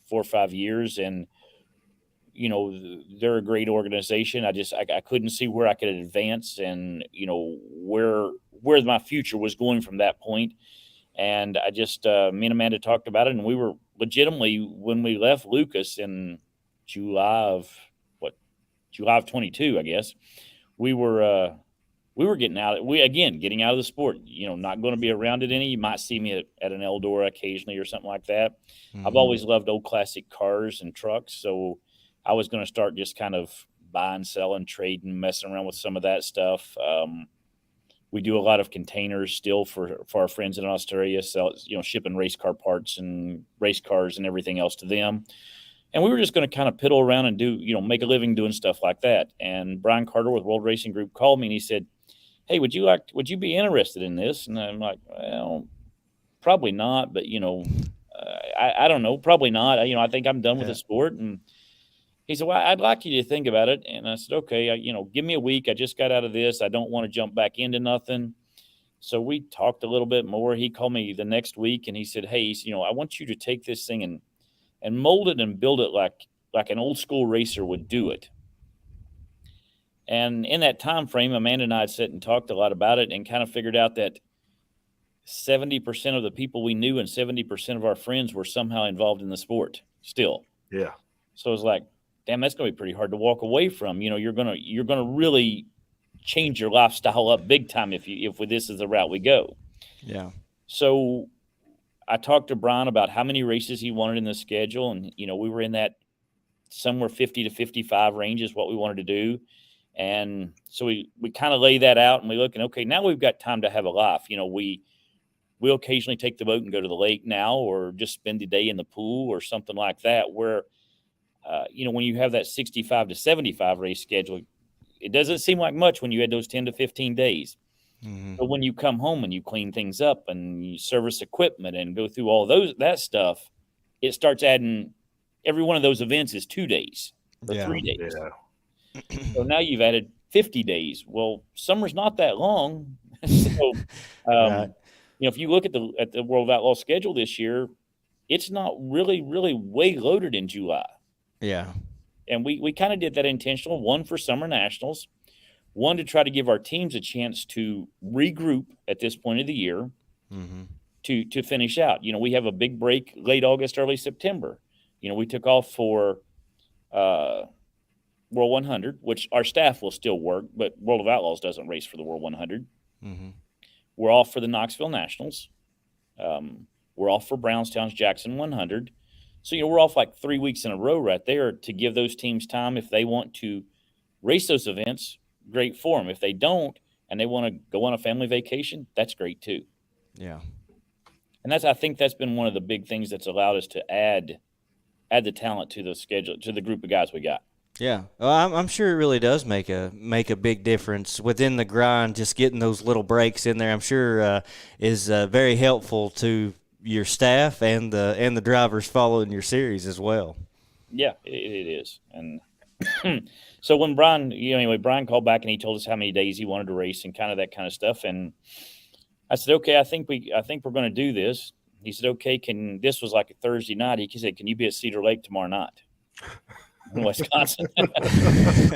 4 or 5 years. And, they're a great organization. I couldn't see where I could advance and, where my future was going from that point. And I just, me and Amanda talked about it, and we were legitimately, when we left Lucas in July of 22, I guess, we were getting out. Getting out of the sport. Not going to be around it any. You might see me at an Eldora occasionally or something like that. Mm-hmm. I've always loved old classic cars and trucks, so I was going to start just kind of buying, selling, trading, messing around with some of that stuff. We do a lot of containers still for our friends in Australia, so shipping race car parts and race cars and everything else to them. And we were just going to kind of piddle around and do, make a living doing stuff like that. And Brian Carter with World Racing Group called me and he said, "Hey, would you be interested in this?" And I'm like, "Well, probably not, but I don't know, probably not. I think I'm done with the sport." And he said, "Well, I'd like you to think about it." And I said, "Okay, give me a week. I just got out of this. I don't want to jump back into nothing." So we talked a little bit more. He called me the next week and he said, "Hey, I want you to take this thing and mold it and build it like an old school racer would do it." And in that time frame, Amanda and I had sat and talked a lot about it and kind of figured out that 70% of the people we knew and 70% of our friends were somehow involved in the sport still. Yeah. So it was like, damn, that's going to be pretty hard to walk away from. You're going to really change your lifestyle up big time if this is the route we go. Yeah. So I talked to Brian about how many races he wanted in the schedule. And, we were in that somewhere 50 to 55 range is what we wanted to do. And so we kind of lay that out and we look and, okay, now we've got time to have a life. We'll occasionally take the boat and go to the lake now, or just spend the day in the pool or something like that, where, when you have that 65 to 75 race schedule, it doesn't seem like much when you had those 10 to 15 days. Mm-hmm. But when you come home and you clean things up and you service equipment and go through all that stuff, it starts adding. Every one of those events is 2 days or 3 days. Yeah. So now you've added 50 days. Well, summer's not that long. So, right. If you look at the World Outlaw schedule this year, it's not really, really way loaded in July. Yeah. And we kind of did that intentional, one for Summer Nationals, one to try to give our teams a chance to regroup at this point of the year, mm-hmm. to finish out. We have a big break late August, early September. We took off for World 100, which our staff will still work, but World of Outlaws doesn't race for the World 100. Mm-hmm. We're off for the Knoxville Nationals. We're off for Brownstown's Jackson 100. So, we're off like 3 weeks in a row right there to give those teams time. If they want to race those events, great for them. If they don't and they want to go on a family vacation, that's great too. Yeah. And I think that's been one of the big things that's allowed us to add the talent to the schedule, to the group of guys we got. Yeah, well, I'm sure it really does make a big difference within the grind. Just getting those little breaks in there, I'm sure, is very helpful to your staff and the drivers following your series as well. Yeah, it is. And so when Brian called back and he told us how many days he wanted to race and kind of that kind of stuff, and I said, okay, I think we're going to do this. He said, okay, this was like a Thursday night. He said, can you be at Cedar Lake tomorrow night in Wisconsin?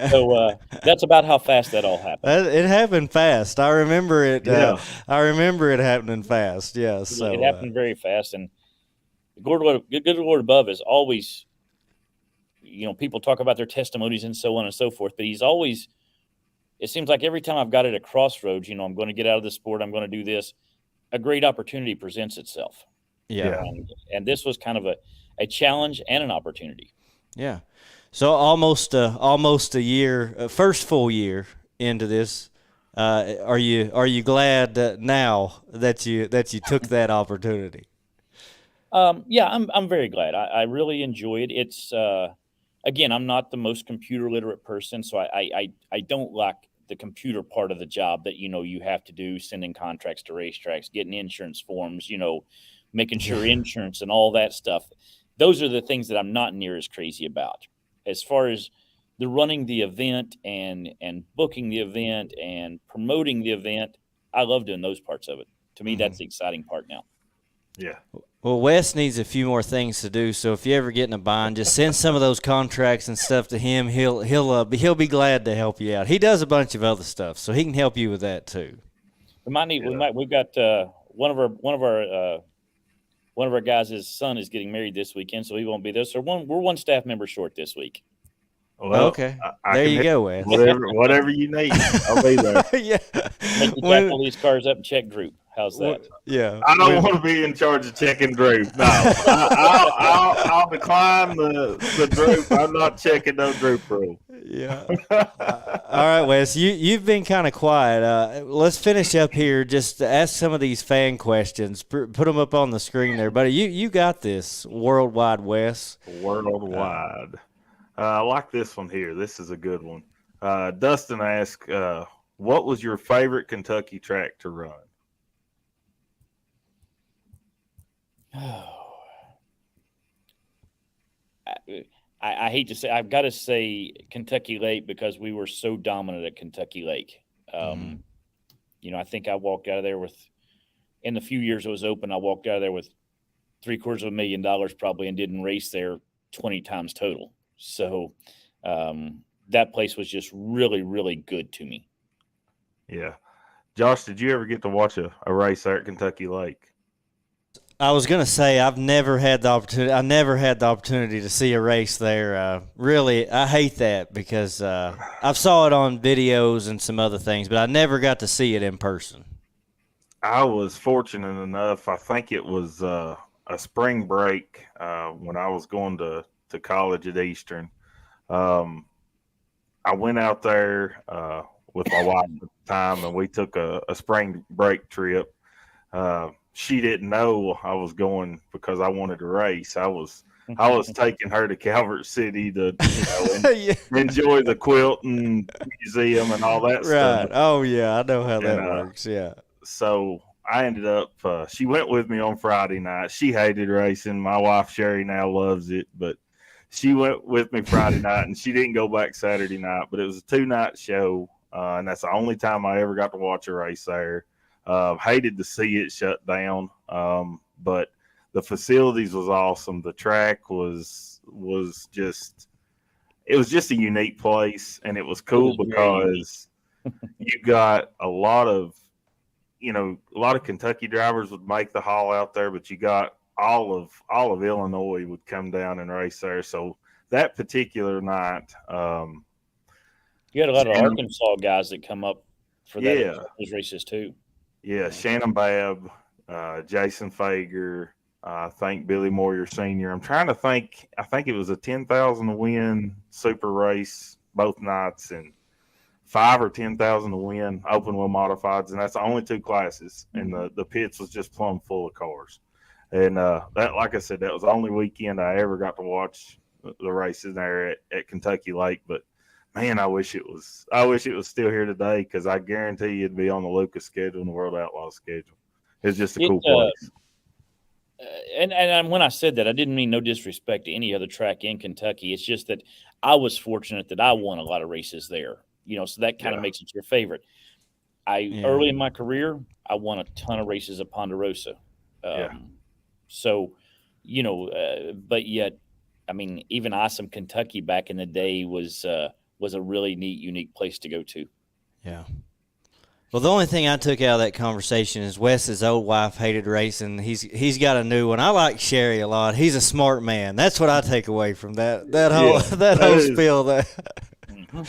So that's about how fast that all happened. It happened fast. I remember it. Yeah. I remember it happening fast. Yeah. So it happened very fast. And the good Lord above is always, people talk about their testimonies and so on and so forth, but he's always it seems like every time I've got at a crossroads, I'm going to get out of this sport, I'm going to do this, a great opportunity presents itself. Yeah. And this was kind of a challenge and an opportunity. Yeah. So almost a year, first full year into this. Are you glad now that you took that opportunity? Yeah, I'm very glad. I really enjoy it. It's again, I'm not the most computer literate person, so I don't like the computer part of the job that you have to do, sending contracts to racetracks, getting insurance forms, making sure insurance and all that stuff. Those are the things that I'm not near as crazy about. As far as the running the event and booking the event and promoting the event, I love doing those parts of it. To me, that's the exciting part now. Yeah. Well, Wes needs a few more things to do, so if you ever get in a bind, just send some of those contracts and stuff to him. He'll be glad to help you out. He does a bunch of other stuff, so he can help you with that too. We've got one of our guys' son is getting married this weekend, so he won't be there. So we're one staff member short this week. Well, okay. There you go, Wes. Whatever you need, I'll be there. Yeah. Make you tackle these cars up and check group. How's that? Yeah. I don't want to be in charge of checking group. No, I'll decline the group. I'm not checking no group rule. Yeah. All right, Wes. You've been kind of quiet. Let's finish up here. Just ask some of these fan questions. Put them up on the screen there, buddy. You got this. Worldwide, Wes. Worldwide. I like this one here. This is a good one. Dustin asked, what was your favorite Kentucky track to run? I hate to say, I've got to say Kentucky Lake because we were so dominant at Kentucky Lake. I think I walked out of there in the few years it was open, I walked out of there with $750,000 probably and didn't race there 20 times total. So that place was just really, really good to me. Yeah. Josh, did you ever get to watch a race there at Kentucky Lake? I was going to say I've never had the opportunity. I never had the opportunity to see a race there. Really, I hate that because I've saw it on videos and some other things, but I never got to see it in person. I was fortunate enough. I think it was a spring break when I was going to college at Eastern. I went out there with my wife at the time, and we took a spring break trip. She didn't know I was going because I wanted to race. I was taking her to Calvert City to enjoy the Quilton Museum and all that stuff. Right. Oh, yeah. I know how that works. Yeah. So I ended up she went with me on Friday night. She hated racing. My wife, Sherry, now loves it. But she went with me Friday night, and she didn't go back Saturday night. But it was a 2-night show, and that's the only time I ever got to watch a race there. Hated to see it shut down, but the facilities was awesome. The track was just a unique place, and it was cool because you got a lot of Kentucky drivers would make the haul out there, but you got all of Illinois would come down and race there. So that particular night, you had a lot of Arkansas guys that come up for those races too. Yeah, Shannon Babb, Jason Fager, I think Billy Moyer Sr. I'm trying to think. I think it was a 10,000 to win super race both nights and 5 or 10,000 to win open wheel modifieds, and that's the only 2 classes. And the pits was just plumb full of cars. And that, like I said, that was the only weekend I ever got to watch the races there at Kentucky Lake. But man, I wish it was still here today because I guarantee you it'd be on the Lucas schedule and the World Outlaws schedule. It's just a cool place. And when I said that, I didn't mean no disrespect to any other track in Kentucky. It's just that I was fortunate that I won a lot of races there, so that kind of makes it your favorite. Early in my career, I won a ton of races at Ponderosa. So, but yet, I mean, even Awesome Kentucky back in the day was a really neat, unique place to go to. Yeah. Well, the only thing I took out of that conversation is Wes's old wife hated racing. He's got a new one. I like Sherry a lot. He's a smart man. That's what I take away from that whole spiel.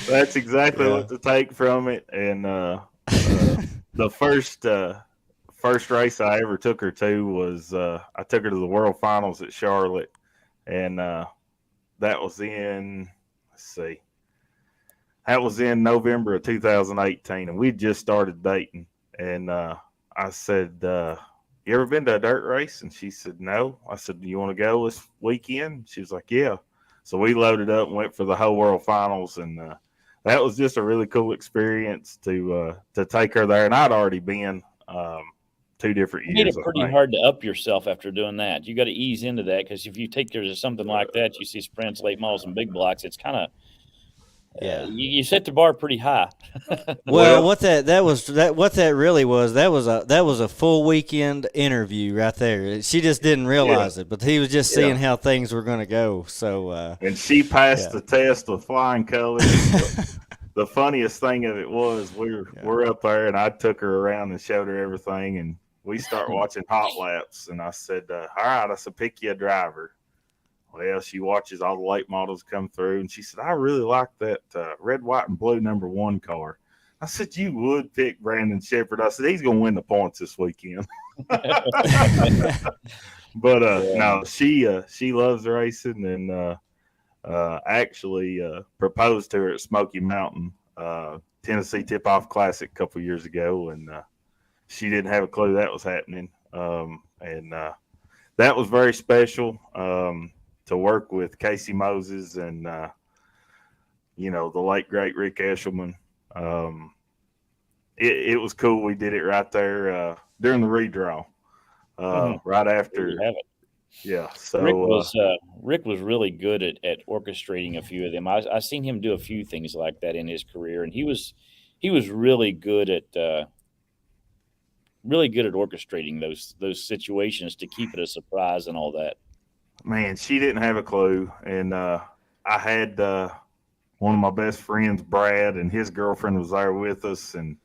That's exactly what to take from it. And the first race I ever took her to was I took her to the World Finals at Charlotte, and that was in that was in November of 2018, and we just started dating. And I said, "You ever been to a dirt race?" And she said, "No." I said, "Do you want to go this weekend?" She was like, "Yeah." So we loaded up and went for the whole World Finals, and that was just a really cool experience to take her there. And I'd already been 2 different You years. made it pretty hard to up yourself after doing that. You got to ease into that, because if you take care of something like that, you see sprints, late models, and big blocks. It's kind of you set the bar pretty high. Well, what that really was, that was a full weekend interview right there. She just didn't realize it, but he was just seeing how things were going to go. So and she passed the test with flying colors. The funniest thing of it was we're up there, and I took her around and showed her everything, and we start watching hot laps. And I said, "All right," I said, "pick you a driver." Well, she watches all the late models come through, and she said, "I really like that red, white, and blue #1 car." I said, "You would pick Brandon Shepherd." I said, "He's going to win the points this weekend." But no, she loves racing, and actually proposed to her at Smoky Mountain, Tennessee Tip-Off Classic a couple years ago, and she didn't have a clue that was happening. And that was very special. To work with Casey Moses and, the late, great Rick Eshelman. It was cool. We did it right there during the redraw, right after. Yeah. So Rick was really good at orchestrating a few of them. I seen him do a few things like that in his career, and he was really good at orchestrating those situations to keep it a surprise and all that. Man, she didn't have a clue. And I had one of my best friends, Brad, and his girlfriend was there with us. And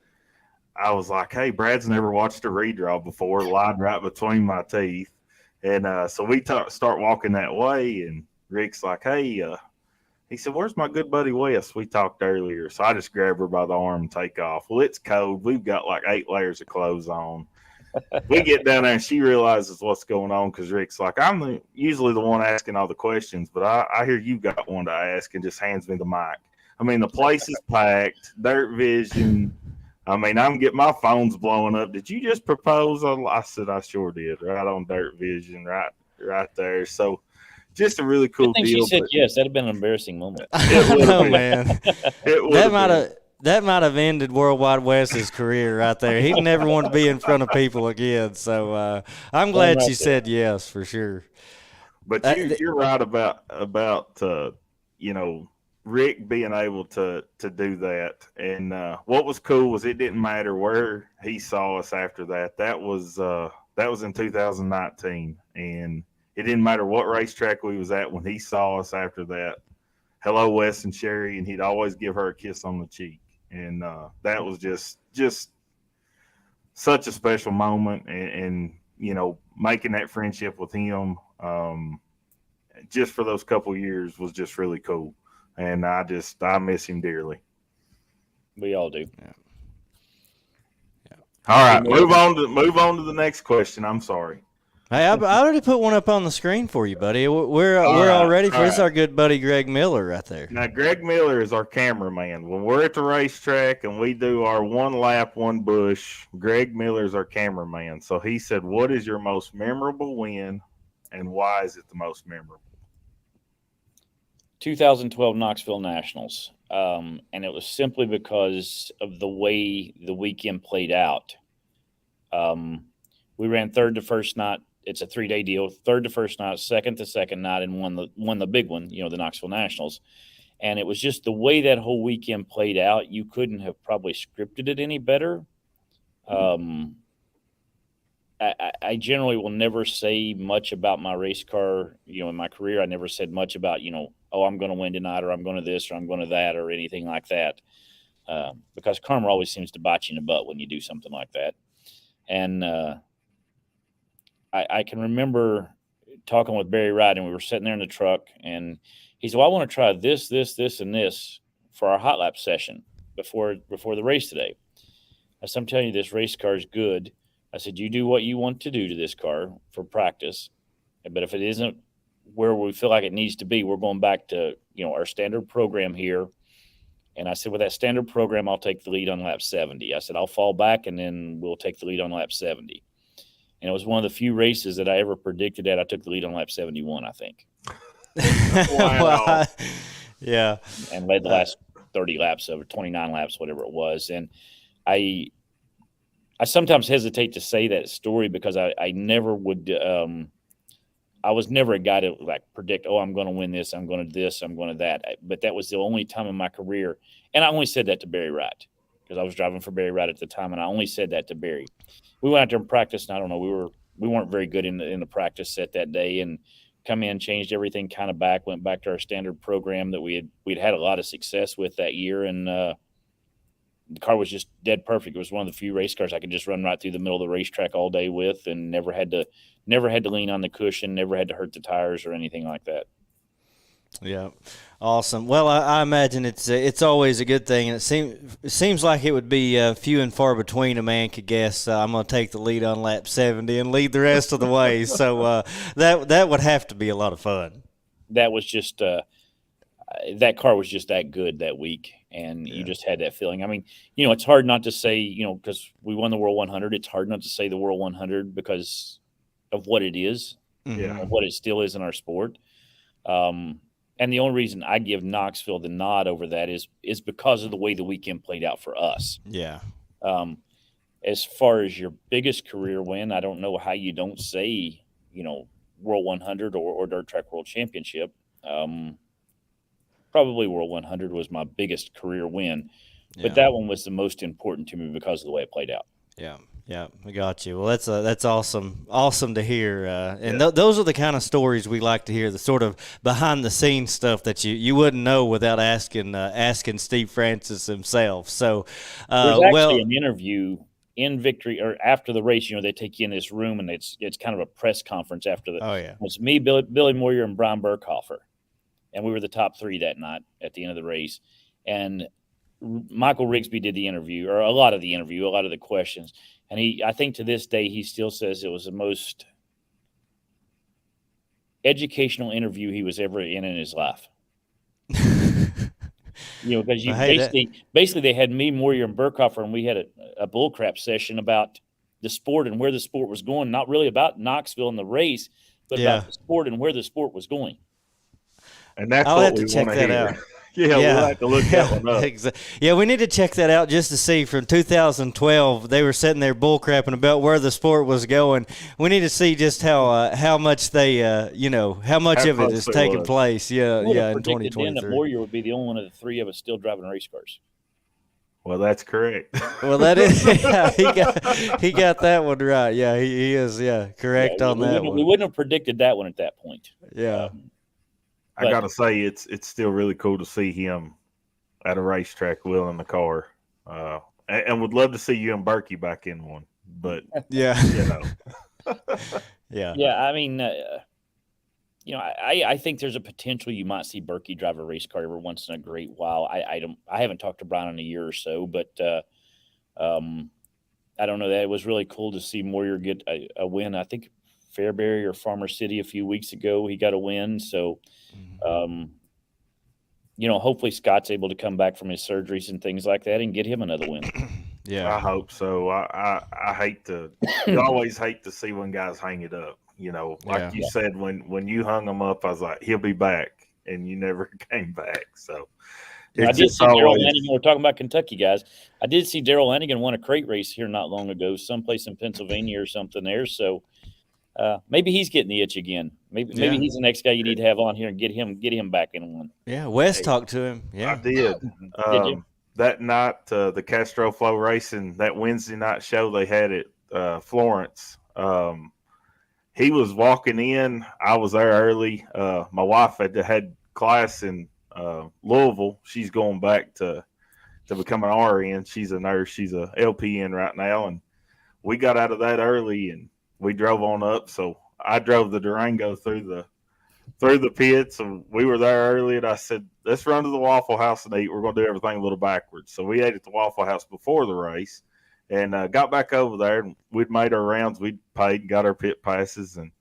I was like, "Hey, Brad's never watched a redraw before," lied right between my teeth. And so we start walking that way. And Rick's like, "Hey," he said, "Where's my good buddy Wes? We talked earlier." So I just grab her by the arm and take off. Well, it's cold. We've got like 8 layers of clothes on. We get down there, and she realizes what's going on, because Rick's like, "I'm usually the one asking all the questions, but I hear you got one to ask," and just hands me the mic. I mean, the place is packed, Dirt Vision. I mean, I'm getting my phone's blowing up. "Did you just propose?" I said, "I sure did," right on Dirt Vision, right there. So just a really cool deal. She said yes. That'd have been an embarrassing moment. Oh, man. That might have ended Worldwide West's career right there. He'd never want to be in front of people again. So I'm glad she said yes, for sure. But you're right about Rick being able to do that. And what was cool was it didn't matter where he saw us after that. That was in 2019, and it didn't matter what racetrack we was at when he saw us after that. "Hello, Wes and Sherry," and he'd always give her a kiss on the cheek. And that was just such a special moment, and making that friendship with him just for those couple years was just really cool. And I miss him dearly. We all do. Yeah. All right, move on to the next question. I'm sorry. Hey, I already put one up on the screen for you, buddy. We're all ready for this. Our good buddy Greg Miller right there. Now, Greg Miller is our cameraman. When we're at the racetrack and we do our 1 lap, 1 bush, Greg Miller is our cameraman. So he said, "What is your most memorable win, and why is it the most memorable?" 2012 Knoxville Nationals, and it was simply because of the way the weekend played out. We ran third to first night. It's a 3-day deal. Third to first night, second to second night, and won the big one, the Knoxville Nationals. And it was just the way that whole weekend played out. You couldn't have probably scripted it any better. I generally will never say much about my race car. In my career, I never said much about, "Oh, I'm going to win tonight," or "I'm going to this," or "I'm going to that," or anything like that. Because karma always seems to bite you in the butt when you do something like that. And I can remember talking with Barry Wright, and we were sitting there in the truck, and he said, "Well, I want to try this, and this for our hot lap session before the race today. I said, I'm telling you, this race car is good. I said, you do what you want to do to this car for practice. But if it isn't where we feel like it needs to be, we're going back to, our standard program here. And I said, with that standard program, I'll take the lead on lap 70. I said, I'll fall back and then we'll take the lead on lap 70. And it was one of the few races that I ever predicted that I took the lead on lap 71, I think. Wow. Yeah. And led the last 30 laps over 29 laps, whatever it was. And I sometimes hesitate to say that story because I never would I was never a guy to like predict, I'm going to win this, I'm going to this, I'm going to that. But that was the only time in my career. And I only said that to Barry Wright because I was driving for Barry Wright at the time. And I only said that to Barry. We went out there and practiced. And I don't know, we weren't very good in the practice set that day and come in, changed everything kind of back, went back to our standard program that we'd had a lot of success with that year. And the car was just dead perfect. It was one of the few race cars I could just run right through the middle of the racetrack all day with and never had to lean on the cushion, never had to hurt the tires or anything like that. Yeah, awesome. Well, I imagine it's always a good thing, and it seems like it would be few and far between a man could guess I'm going to take the lead on lap 70 and lead the rest of the way. So that would have to be a lot of fun. That was just that car was just that good that week, and you just had that feeling. I mean, it's hard not to say, because we won the World 100. It's hard not to say the World 100 because of what it is, and what it still is in our sport. And the only reason I give Knoxville the nod over that is because of the way the weekend played out for us. Yeah. As far as your biggest career win, I don't know how you don't say, World 100 or Dirt Track World Championship. Probably World 100 was my biggest career win, but that one was the most important to me because of the way it played out. Yeah. Yeah, we got you. Well, that's awesome to hear. And those are the kind of stories we like to hear, the sort of behind-the-scenes stuff that you wouldn't know without asking Steve Francis himself. So, there's actually an interview in victory or after the race. They take you in this room, and it's kind of a press conference after the. Oh yeah, it's me, Billy Moyer, and Brian Burkhofer, and we were the top three that night at the end of the race, and Michael Rigsby did the interview, or a lot of the questions. And I think to this day, he still says it was the most educational interview he was ever in his life. Because basically they had me, Moyer, and Burkhofer, and we had a bullcrap session about the sport and where the sport was going. Not really about Knoxville and the race, but about the sport and where the sport was going. And that's I'll what have we to check want that to hear. out. Yeah, we'll have to look that one up. Yeah, we need to check that out just to see. From 2012, they were sitting there bullcrapping about where the sport was going. We need to see just how much they, how much of it is taking place. Yeah, in 2023. That Moyer would be the only one of the three of us still driving race cars. Well, that's correct. Well, that is. He got that one right. Yeah, he is. Yeah, correct on that one. We wouldn't have predicted that one at that point. Yeah. I gotta say, it's still really cool to see him at a racetrack wheeling the car, and would love to see you and Berkey back in one. But yeah, yeah. I mean, I think there's a potential you might see Berkey drive a race car every once in a great while. I haven't talked to Brian in a year or so, but I don't know. That it was really cool to see Moyer get a win. I think Fairbury or Farmer City a few weeks ago, he got a win. So, hopefully Scott's able to come back from his surgeries and things like that and get him another win. Yeah, I hope so. I hate to. You always hate to see when guys hang it up. Like you said, when you hung him up, I was like, he'll be back, and you never came back. So. I did see Daryl Lanigan. We're talking about Kentucky, guys. I did see Daryl Lanigan won a crate race here not long ago, someplace in Pennsylvania or something there. So maybe he's getting the itch again. Maybe he's the next guy you need to have on here and get him back in one. Yeah, Wes talked to him. Yeah, I did. Did you? That night, the Castro Flow Racing, that Wednesday night show they had at Florence. He was walking in. I was there early. My wife had class in Louisville. She's going back to become an RN. She's a nurse. She's a LPN right now, and we got out of that early and we drove on up. So I drove the Durango through through the pits, and we were there early. And I said, "Let's run to the Waffle House and eat. We're going to do everything a little backwards." So we ate at the Waffle House before the race, and got back over there. And we'd made our rounds. We'd paid, and got our pit passes, and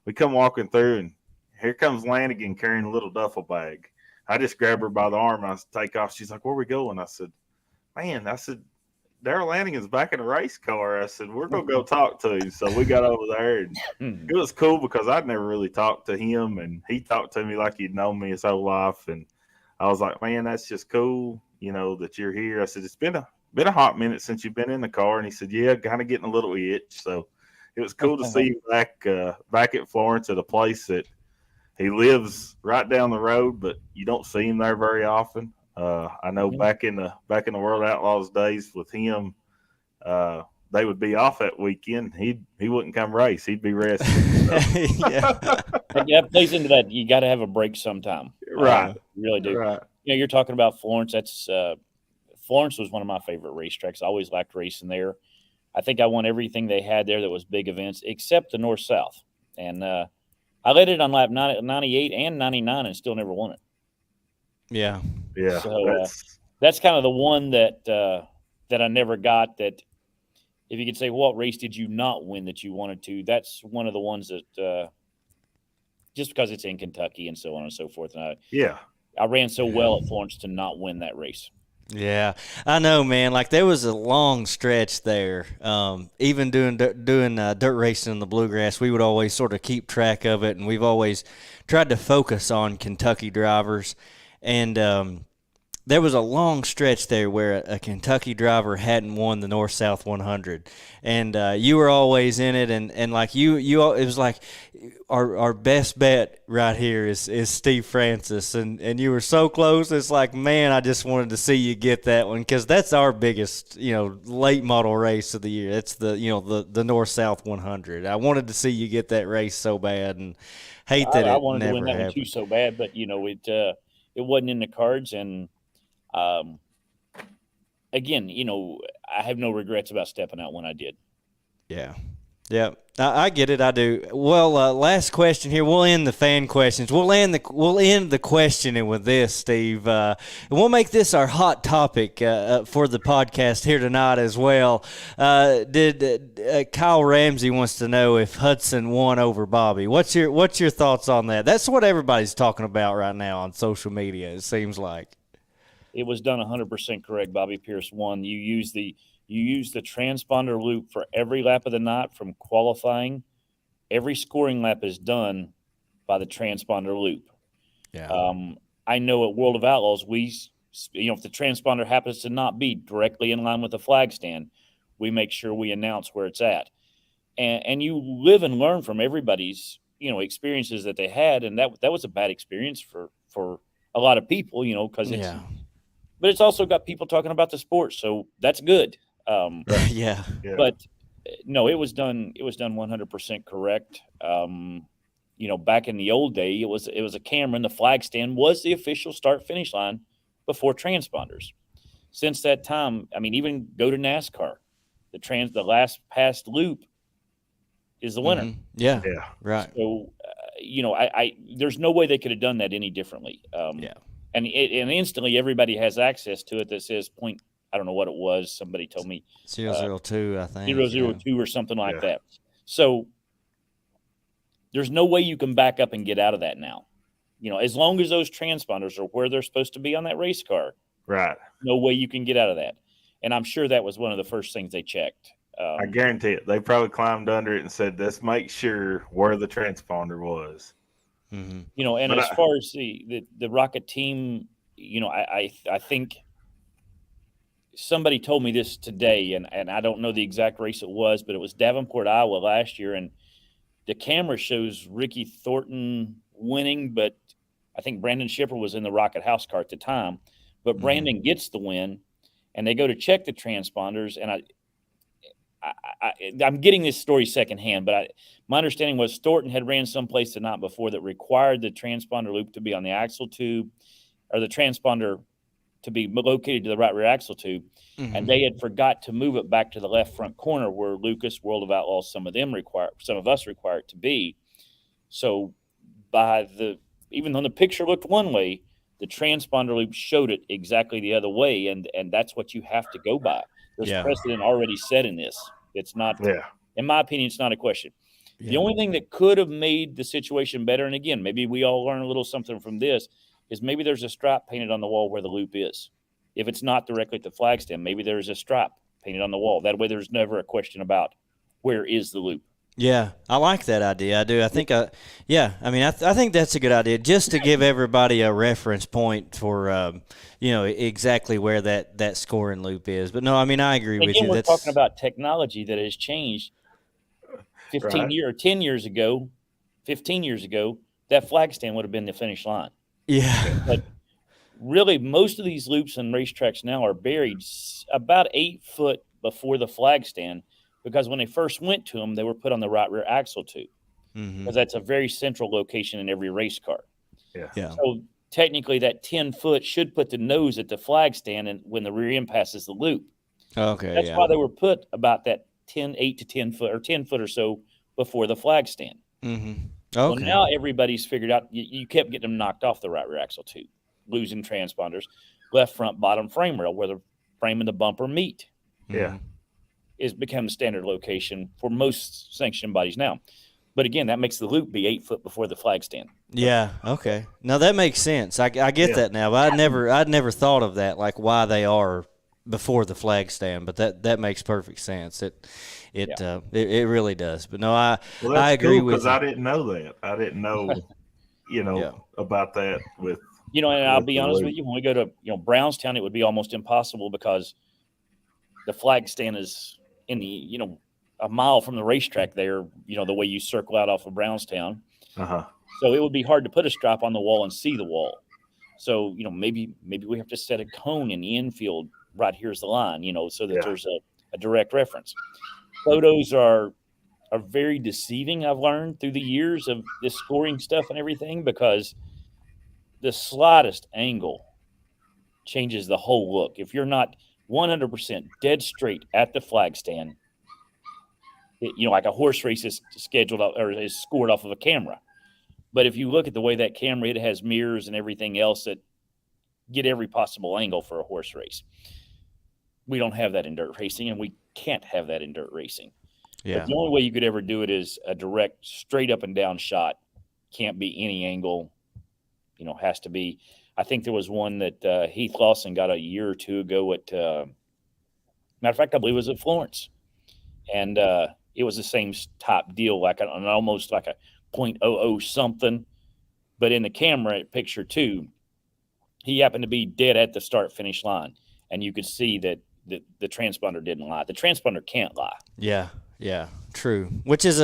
we come walking through, and here comes Lanigan carrying a little duffel bag. I just grabbed her by the arm. And I take off. She's like, "Where are we going?" I said, "Man," I said, "Daryl Lanigan's back in a race car." I said, "We're going to go talk to him." So we got over there, and it was cool because I'd never really talked to him, and he talked to me like he'd known me his whole life. And I was like, "Man, that's just cool, that you're here." I said, "It's been a hot minute since you've been in the car." And he said, "Yeah, kind of getting a little itch." So it was cool to see him back at Florence at a place that he lives right down the road, but you don't see him there very often. I know back in the World Outlaws days with him, they would be off that weekend. He wouldn't come race. He'd be resting. Yeah, that plays into that. You got to have a break sometime. Right. You really do. Right. You're talking about Florence. Florence was one of my favorite racetracks. I always liked racing there. I think I won everything they had there that was big events, except the North-South. And I led it on lap 98 and 99 and still never won it. Yeah. Yeah. So that's kind of the one that I never got. That if you could say, what race did you not win that you wanted to? That's one of the ones that just because it's in Kentucky and so on and so forth. And I ran so well at Florence to not win that race. Yeah, I know, man. Like there was a long stretch there. Even doing dirt racing in the Bluegrass, we would always sort of keep track of it, and we've always tried to focus on Kentucky drivers. And there was a long stretch there where a Kentucky driver hadn't won the North-South 100, and you were always in it. And like you, it was like our best bet right here is Steve Francis, and you were so close. It's like, man, I just wanted to see you get that one because that's our biggest, late model race of the year. It's the North-South 100. I wanted to see you get that race so bad, and hate that I it wanted never to win that happened. one too so bad, but it wasn't in the cards. And again, I have no regrets about stepping out when I did. Yeah. Yeah, I get it. I do. Well, last question here. We'll end the fan questions. We'll end the questioning with this, Steve. And we'll make this our hot topic for the podcast here tonight as well. Kyle Ramsey wants to know if Hudson won over Bobby. What's your thoughts on that? That's what everybody's talking about right now on social media. It seems like it was done 100% correct. Bobby Pierce won. You use the transponder loop for every lap of the night from qualifying. Every scoring lap is done by the transponder loop. Yeah. I know at World of Outlaws, if the transponder happens to not be directly in line with the flag stand, we make sure we announce where it's at. And you live and learn from everybody's, experiences that they had. And that was a bad experience for a lot of people, because it's, but it's also got people talking about the sport. So that's good. Yeah. But no, it was done 100% correct. Back in the old day, it was a camera, and the flag stand was the official start finish line before transponders. Since that time, even go to NASCAR, the last passed loop is the winner. Mm-hmm. Yeah. Right. So, there's no way they could have done that any differently. And instantly everybody has access to it that says point. I don't know what it was. Somebody told me 002, I think 002 or something like that. So there's no way you can back up and get out of that now. As long as those transponders are where they're supposed to be on that race car, right? No way you can get out of that. And I'm sure that was one of the first things they checked. I guarantee it. They probably climbed under it and said, "Let's make sure where the transponder was." Mm-hmm. And as far as the Rocket team, I think. Somebody told me this today, and I don't know the exact race it was, but it was Davenport, Iowa last year, and the camera shows Ricky Thornton winning, but I think Brandon Shipper was in the Rocket House car at the time. But Brandon gets the win, and they go to check the transponders, and I'm getting this story secondhand, but my understanding was Thornton had ran someplace the night before that required the transponder loop to be on the axle tube, or the transponder to be located to the right rear axle tube, and they had forgot to move it back to the left front corner where Lucas, World of Outlaws, some of us require it to be. So by even though the picture looked one way, the transponder loop showed it exactly the other way, and that's what you have to go by. There's precedent already set in this. It's not, in my opinion, it's not a question. The only thing that could have made the situation better, and again, maybe we all learn a little something from this, is maybe there's a stripe painted on the wall where the loop is. If it's not directly at the flag stand, maybe there's a stripe painted on the wall. That way there's never a question about where is the loop. Yeah, I like that idea. I do. I think, I think that's a good idea, just to give everybody a reference point for, exactly where that scoring loop is. But no, I mean, I agree with you. We're talking about technology that has changed. 10 years ago, 15 years ago, that flag stand would have been the finish line. Yeah. But really, most of these loops and racetracks now are buried about 8 foot before the flag stand, because when they first went to them, they were put on the right rear axle tube, because that's a very central location in every race car. Yeah. So technically, that 10 foot should put the nose at the flag stand, and when the rear end passes the loop. Okay. That's why they were put about that 8 to 10 foot or 10 foot or so before the flag stand. Okay. Well, now everybody's figured out you kept getting them knocked off the right rear axle tube, losing transponders, left front bottom frame rail where the frame and the bumper meet. Is become the standard location for most sanctioning bodies now. But again, that makes the loop be 8 foot before the flag stand. Yeah. Okay. Now that makes sense. I get that now. But I'd never thought of that, like why they are before the flag stand. But that makes perfect sense. It really does. But no, I agree with you. Because I didn't know that. I didn't know, about that with. And I'll be honest with you, when we go to Brownstown, it would be almost impossible because the flag stand is in the a mile from the racetrack there. The way you circle out off of Brownstown. So it would be hard to put a stripe on the wall and see the wall. So maybe we have to set a cone in the infield. Right here's the line. So that there's a direct reference. Photos are very deceiving. I've learned through the years of this scoring stuff and everything, because the slightest angle changes the whole look. If you're not 100% dead straight at the flag stand, like a horse race is scheduled or is scored off of a camera. But if you look at the way that camera, it has mirrors and everything else that get every possible angle for a horse race. We don't have that in dirt racing, and we can't have that in dirt racing. Yeah. But the only way you could ever do it is a direct, straight up and down shot. Can't be any angle. Has to be. I think there was one that Heath Lawson got a year or two ago at, matter of fact, I believe it was at Florence. And it was the same type deal, like almost like a .00 something. But in the camera picture too, he happened to be dead at the start finish line. And you could see that the transponder didn't lie. The transponder can't lie. Yeah, true. Which is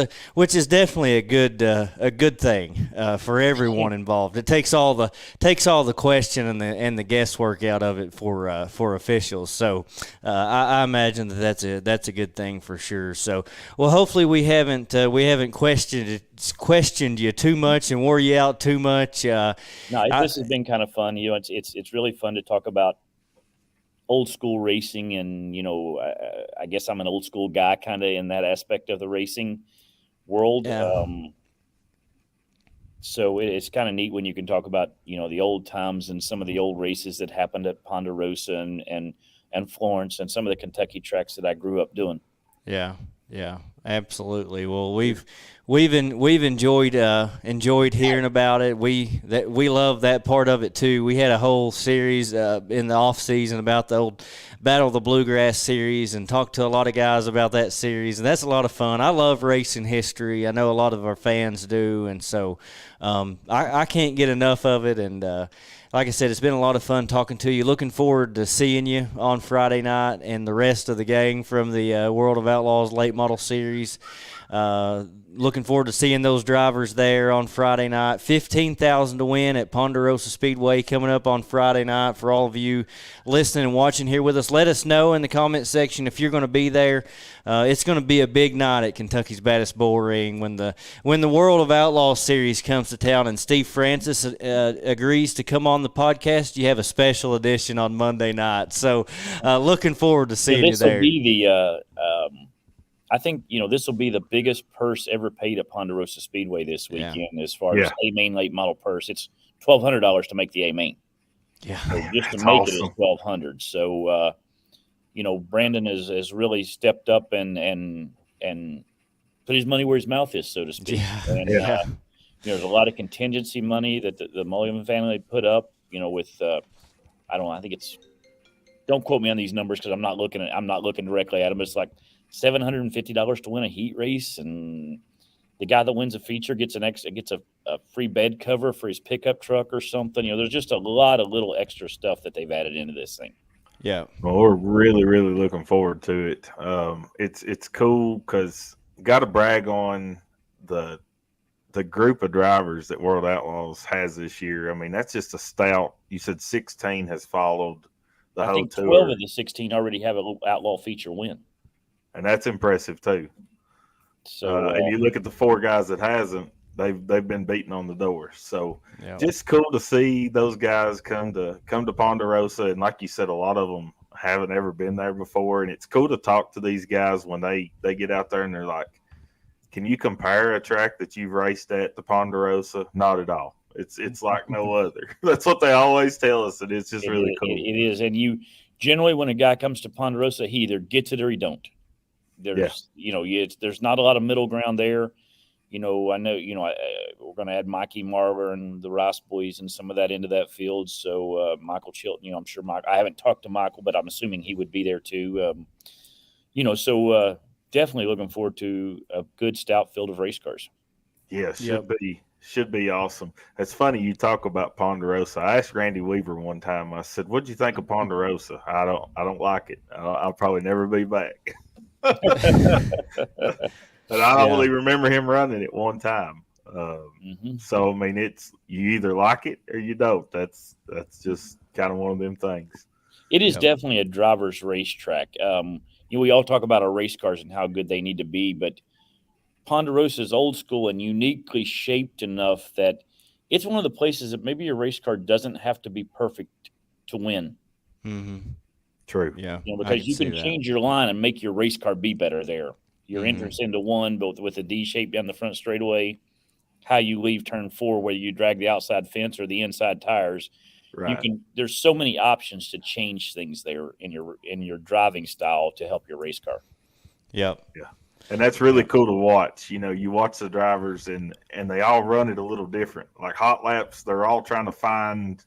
definitely a good thing for everyone involved. It takes all the question and the guesswork out of it for officials. So I imagine that's a good thing for sure. So hopefully we haven't questioned you too much and wore you out too much. This has been kind of fun. It's really fun to talk about old school racing, and I guess I'm an old school guy kind of in that aspect of the racing world. So it's kind of neat when you can talk about the old times and some of the old races that happened at Ponderosa and Florence and some of the Kentucky tracks that I grew up doing. Yeah, absolutely. Well, we've enjoyed hearing about it. We love that part of it too. We had a whole series in the off season about the old Battle of the Bluegrass series, and talked to a lot of guys about that series, and that's a lot of fun. I love racing history. I know a lot of our fans do, and so I can't get enough of it. And like I said, it's been a lot of fun talking to you. Looking forward to seeing you on Friday night and the rest of the gang from the World of Outlaws Late Model Series. Looking forward to seeing those drivers there on Friday night. $15,000 to win at Ponderosa Speedway coming up on Friday night. For all of you listening and watching here with us, let us know in the comment section if you're going to be there. It's going to be a big night at Kentucky's Baddest Bull Ring when the World of Outlaws series comes to town, and Steve Francis agrees to come on the podcast. You have a special edition on Monday night, so looking forward to seeing you there. This will be I think, this will be the biggest purse ever paid at Ponderosa Speedway this weekend as far as A main late model purse. It's $1,200 to make the A main. Yeah. So just to That's make awesome. it is $1,200. So, Brandon has really stepped up and put his money where his mouth is, so to speak. Yeah. There's a lot of contingency money that the Mulligan family put up, with, I don't know, I think it's, don't quote me on these numbers because I'm not looking directly at them. It's like $750 to win a heat race, and the guy that wins a feature gets a free bed cover for his pickup truck or something. There's just a lot of little extra stuff that they've added into this thing. Yeah. Well, we're really, really looking forward to it. It's cool because got to brag on the group of drivers that World Outlaws has this year. I mean, that's just a stout. You said 16 has followed the I whole think tour. 12 of the 16 already have a little outlaw feature win. And that's impressive too. So, and you look at the 4 guys that hasn't, they've been beating on the door. So just cool to see those guys come to Ponderosa. And like you said, a lot of them haven't ever been there before. And it's cool to talk to these guys when they get out there and they're like, can you compare a track that you've raced at to Ponderosa? Not at all. It's like no other. That's what they always tell us, and it's just really cool. It is, and you generally, when a guy comes to Ponderosa, he either gets it or he don't. There's there's not a lot of middle ground there. I know we're going to add Mikey Marler and the Rice boys and some of that into that field. So Michael Chilton, I'm sure I haven't talked to Michael, but I'm assuming he would be there too. So definitely looking forward to a good stout field of race cars. Yeah, should be awesome. It's funny you talk about Ponderosa. I asked Randy Weaver one time. I said, "What'd you think of Ponderosa?" I don't like it. I'll probably never be back. But I only remember him running it one time. So I mean, it's you either like it or you don't. That's just kind of one of them things. It is definitely a driver's racetrack. We all talk about our race cars and how good they need to be, but Ponderosa is old school and uniquely shaped enough that it's one of the places that maybe your race car doesn't have to be perfect to win. Mm-hmm. True. Yeah. Because you can change your line and make your race car be better there. Your entrance into one, both with a D shape down the front straightaway, how you leave turn 4, whether you drag the outside fence or the inside tires. Right. There's so many options to change things there in your driving style to help your race car. Yep. Yeah. And that's really cool to watch. You watch the drivers and they all run it a little different. Like hot laps, they're all trying to find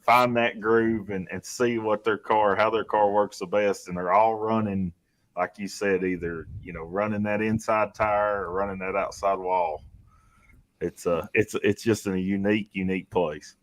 that groove and see what how their car works the best. And they're all running, like you said, either, running that inside tire or running that outside wall. It's just a unique place.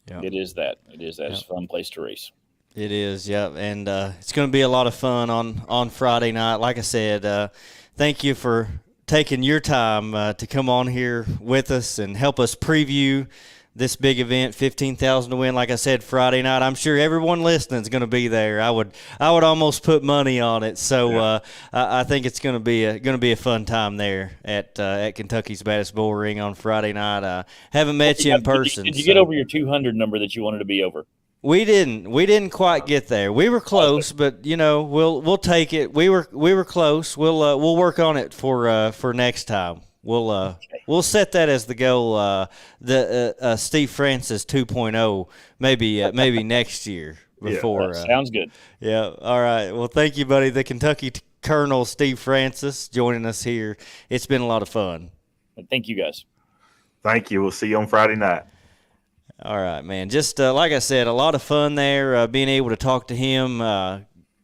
Yep. It is that. It's a fun place to race. It is, yeah, and it's going to be a lot of fun on Friday night. Like I said, thank you for taking your time to come on here with us and help us preview this big event, 15,000 to win. Like I said, Friday night. I'm sure everyone listening is going to be there. I would almost put money on it. So I think it's going to be a fun time there at Kentucky's Baddest Bull Ring on Friday night. Haven't met you in person. Did you get over your 200 number that you wanted to be over? We didn't quite get there. We were close, but we'll take it. We were close. We'll work on it for next time. We'll set that as the goal. The Steve Francis 2.0 maybe next year before. Sounds good. Yeah. All right. Well, thank you, buddy. The Kentucky Colonel Steve Francis joining us here. It's been a lot of fun. Thank you, guys. Thank you. We'll see you on Friday night. All right, man. Just like I said, a lot of fun there. Being able to talk to him,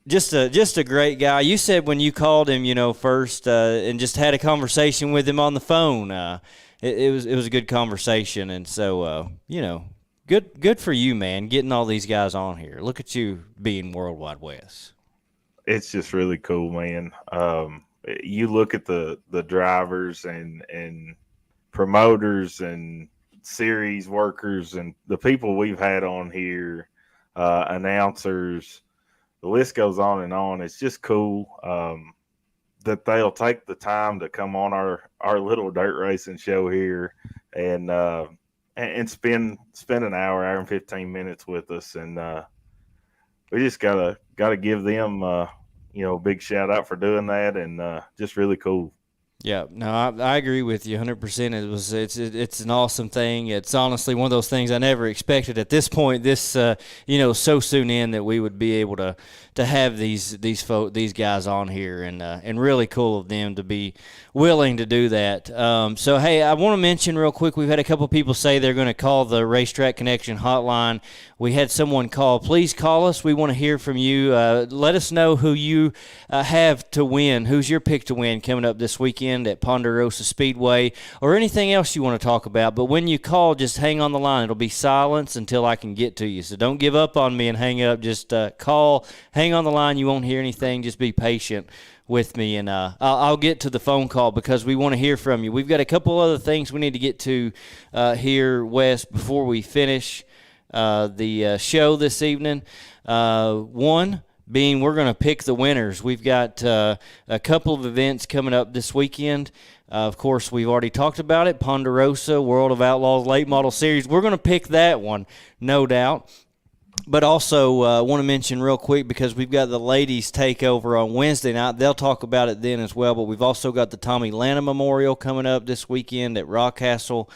just a great guy. You said when you called him, first, and just had a conversation with him on the phone. It was a good conversation, and so good for you, man. Getting all these guys on here. Look at you being Worldwide West. It's just really cool, man. You look at the drivers and promoters and series workers and the people we've had on here, announcers, the list goes on and on. It's just cool that they'll take the time to come on our little dirt racing show here and spend an hour and 15 minutes with us. And we just gotta give them big shout out for doing that, and just really cool. Yeah, no, I agree with you 100%. It's an awesome thing. It's honestly one of those things I never expected at this point. This so soon in that we would be able to have these guys on here, and really cool of them to be willing to do that. So hey, I want to mention real quick, we've had a couple people say they're going to call the Racetrack Connection hotline. We had someone call. Please call us. We want to hear from you. Let us know who you have to win. Who's your pick to win coming up this weekend at Ponderosa Speedway, or anything else you want to talk about. But when you call, just hang on the line. It'll be silence until I can get to you. So don't give up on me and hang up. Just call, hang on the line. You won't hear anything. Just be patient with me, and I'll get to the phone call because we want to hear from you. We've got a couple other things we need to get to here, Wes, before we finish the show this evening. One being we're going to pick the winners. We've got a couple of events coming up this weekend. Of course, we've already talked about it, Ponderosa, World of Outlaws Late Model Series. We're going to pick that one, no doubt. But also want to mention real quick, because we've got the ladies takeover on Wednesday night. They'll talk about it then as well. But we've also got the Tommy Lanham Memorial coming up this weekend at Rockcastle.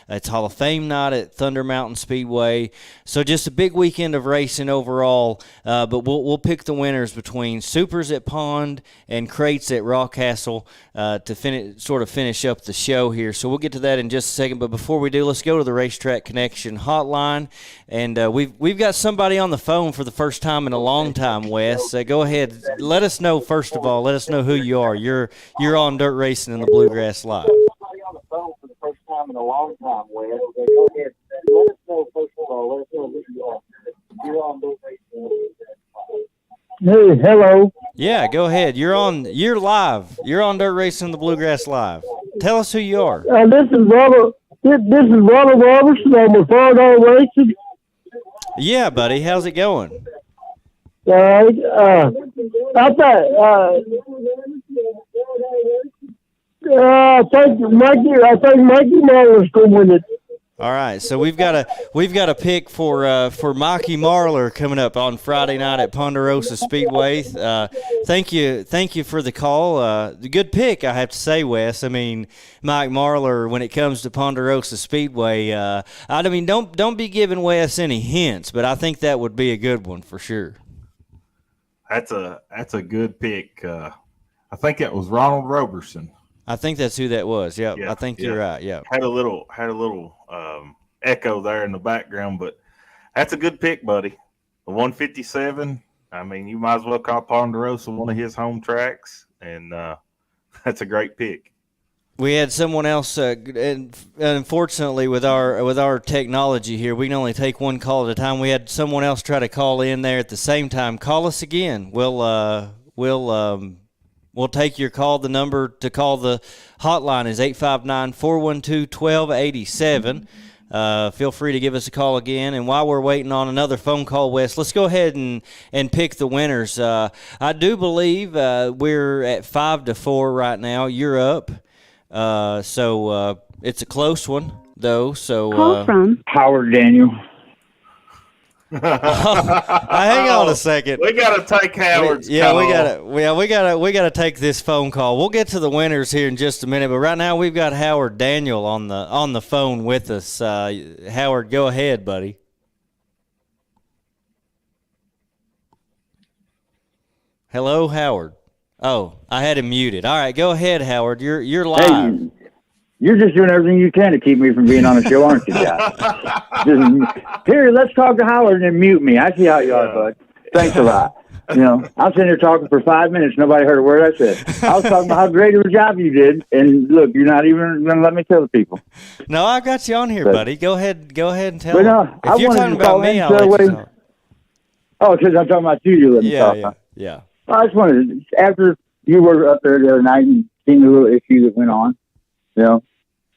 It's Hall of Fame night at Thunder Mountain Speedway. So just a big weekend of racing overall. But we'll pick the winners between Supers at Pond and Crates at Rockcastle to finish up the show here. So we'll get to that in just a second. But before we do, let's go to the Racetrack Connection hotline. And we've got somebody on the phone for the first time in a long time, Wes. Go ahead. Let us know, first of all. Let us know who you are. You're on Dirt Racing in the Bluegrass Live. Somebody on the phone for the first time in a long time, Wes. Go ahead. Let us know, first of all. Let us know who you are. You're on Dirt Racing. Hey, hello. Yeah, go ahead. You're live. You're on Dirt Racing in the Bluegrass Live. Tell us who you are. This is Robert. This is Robert Robertson. I'm with Ponderosa Racing. Yeah, buddy. How's it going? I think Mikey Marler's going to win it. All right, so we've got a pick for Mikey Marler coming up on Friday night at Ponderosa Speedway. Thank you for the call. Good pick, I have to say, Wes. I mean, Mike Marler, when it comes to Ponderosa Speedway, don't be giving Wes any hints, but I think that would be a good one for sure. That's a good pick. I think it was Ronald Roberson. I think that's who that was. Yep. I think you're right. Yeah. Had a little echo there in the background, but that's a good pick, buddy. The 157. I mean, you might as well call Ponderosa one of his home tracks, and that's a great pick. We had someone else, and unfortunately, with our technology here, we can only take one call at a time. We had someone else try to call in there at the same time. Call us again. We'll take your call. The number to call the hotline is 859-412-1287. Feel free to give us a call again. And while we're waiting on another phone call, Wes, let's go ahead and pick the winners. I do believe we're at 5-4 right now. You're up. So it's a close one, though. So call from Howard Daniel. Hang on a second. We gotta take Howard's call. we gotta take this phone call. We'll get to the winners here in just a minute, but right now we've got Howard Daniel on the phone with us. Howard, go ahead, buddy. Hello, Howard. Oh, I had him muted. All right, go ahead, Howard. You're live. Hey, you're just doing everything you can to keep me from being on the show, aren't you, guys? Here, let's talk to Howard and then mute me. I see how you are, bud. Thanks a lot. I'm sitting here talking for 5 minutes. Nobody heard a word I said. I was talking about how great of a job you did, and look, you're not even going to let me tell the people. No, I got you on here, buddy. Go ahead and tell them. No, if you're talking about me, I'll let you talk. Oh, because I'm talking about you let me talk. Yeah. Well, I just wanted, after you were up there the other night and seen the little issue that went on,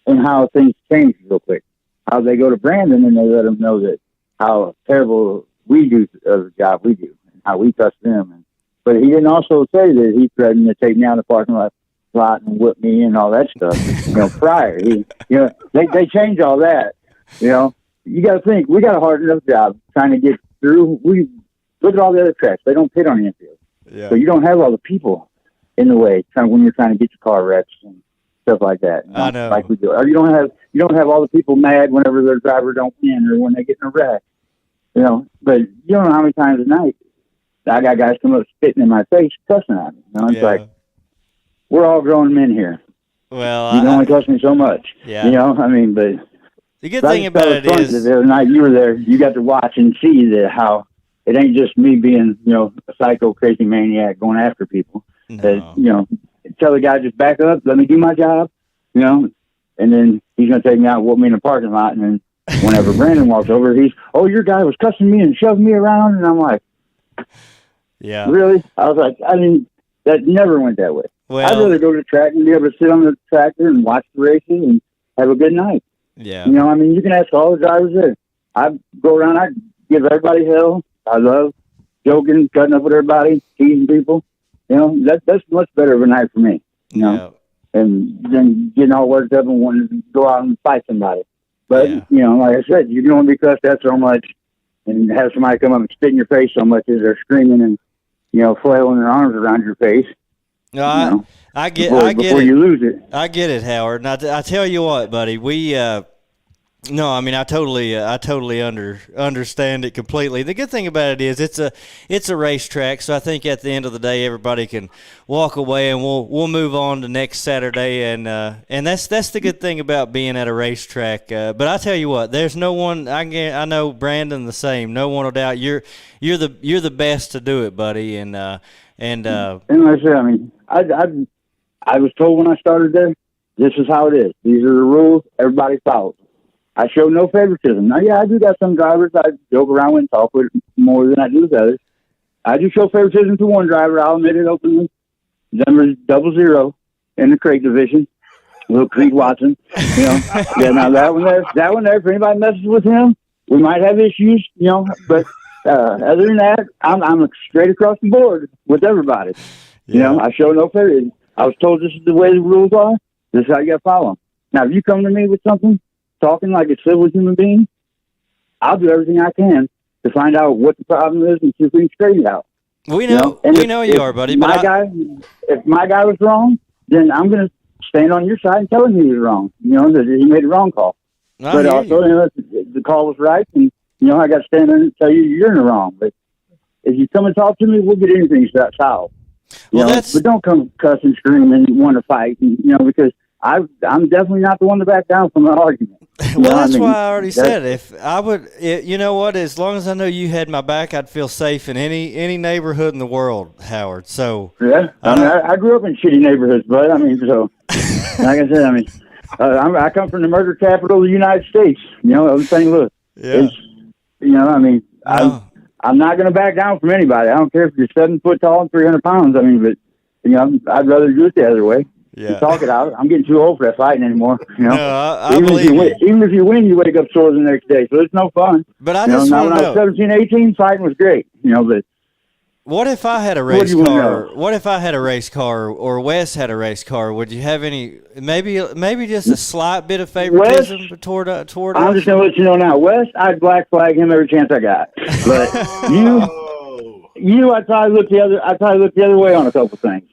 and how things changed real quick. How they go to Brandon and they let him know that how terrible we do of the job we do and how we trust them. But he didn't also say that he threatened to take me out of the parking lot and whip me and all that stuff. Prior, they changed all that. You got to think we got a hard enough job trying to get through. We look at all the other tracks; they don't pit on the infield. Yeah. So you don't have all the people in the way when you're trying to get your car wrecked and stuff like that. I know. Like we do. Or you don't have all the people mad whenever their driver don't win or when they get in a wreck. But you don't know how many times a night I got guys come up spitting in my face, cussing at me. It's like, we're all grown men here. Well, you can only cuss me so much. Yeah. But the good thing about it is, the other night you were there, you got to watch and see how it ain't just me being, a psycho, crazy maniac going after people. No. Tell the guy just back up, let me do my job, and then he's going to take me out and whoop me in the parking lot. And then whenever Brandon walks over, your guy was cussing me and shoving me around. And I'm like, yeah, really? I was like, that never went that way. Well, I'd rather go to the track and be able to sit on the tractor and watch the races and have a good night. Yeah. You can ask all the drivers there. I go around, I give everybody hell. I love joking, cutting up with everybody, teasing people. That's much better of a night for me, Yeah. and then getting all worked up and wanting to go out and fight somebody. But, like I said, you don't want to be cussed at so much and have somebody come up and spit in your face so much as they're screaming and, flailing their arms around your face. No, I get before it. you lose it. I get it, Howard. And I tell you what, buddy, I totally understand it completely. The good thing about it is it's a racetrack, so I think at the end of the day, everybody can walk away and we'll move on to next Saturday, and that's the good thing about being at a racetrack. But I tell you what, there's no one. I know Brandon the same. No one will doubt you're the best to do it, buddy. And like I said, I was told when I started there, this is how it is. These are the rules. Everybody follows. I show no favoritism. Now, I do got some drivers I joke around with and talk with more than I do with others. I do show favoritism to one driver. I'll admit it openly. Number 00 in the crate division, little Creed Watson. Now that one there. If anybody messes with him, we might have issues. But other than that, I'm straight across the board with everybody. I show no favoritism. I was told this is the way the rules are. This is how you got to follow them. Now, if you come to me with something, talking like a civil human being, I'll do everything I can to find out what the problem is and see if we can straighten it out. We know you are, buddy. If my guy was wrong, then I'm going to stand on your side and tell him he was wrong. That he made a wrong call. But also, the call was right, and I got to stand there and tell you you're in the wrong. But if you come and talk to me, we'll get anything solved. But don't come cuss and scream and want to fight. Because I'm definitely not the one to back down from an argument. Well, that's why I already said if I would, you know what? As long as I know you had my back, I'd feel safe in any neighborhood in the world, Howard. So I grew up in shitty neighborhoods, but like I said, I come from the murder capital of the United States. Of St. Louis. Yeah. I'm not going to back down from anybody. I don't care if you're 7 foot tall and 300 pounds. I'd rather do it the other way. Yeah. Talk it out. I'm getting too old for that fighting anymore. No, I believe you. Even if you win, you wake up sore the next day, so it's no fun. But I just want to know. When I was 17, 18, fighting was great. But what if I had a race car? What if I had a race car, or Wes had a race car? Would you have any? Maybe just a slight bit of favoritism toward us. I'm just gonna let you know now, Wes. I'd black flag him every chance I got. But I'd probably look the other way on a couple things.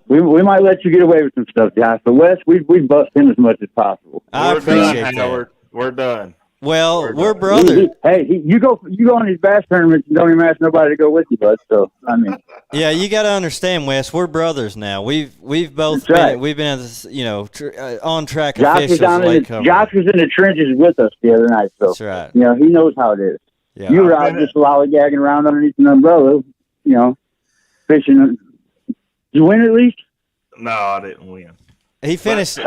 We might let you get away with some stuff, Josh. But Wes, we bust him as much as possible. I appreciate that. We're done. Well, we're brothers. You go on these bass tournaments and don't even ask nobody to go with you, bud. So yeah, you got to understand, Wes. We're brothers now. We've both we've been on track officials. Josh was in the trenches with us the other night, so that's right. He knows how it is. Yeah. You were out just lollygagging around underneath an umbrella, fishing. Did you win at least? No, I didn't win. He finished.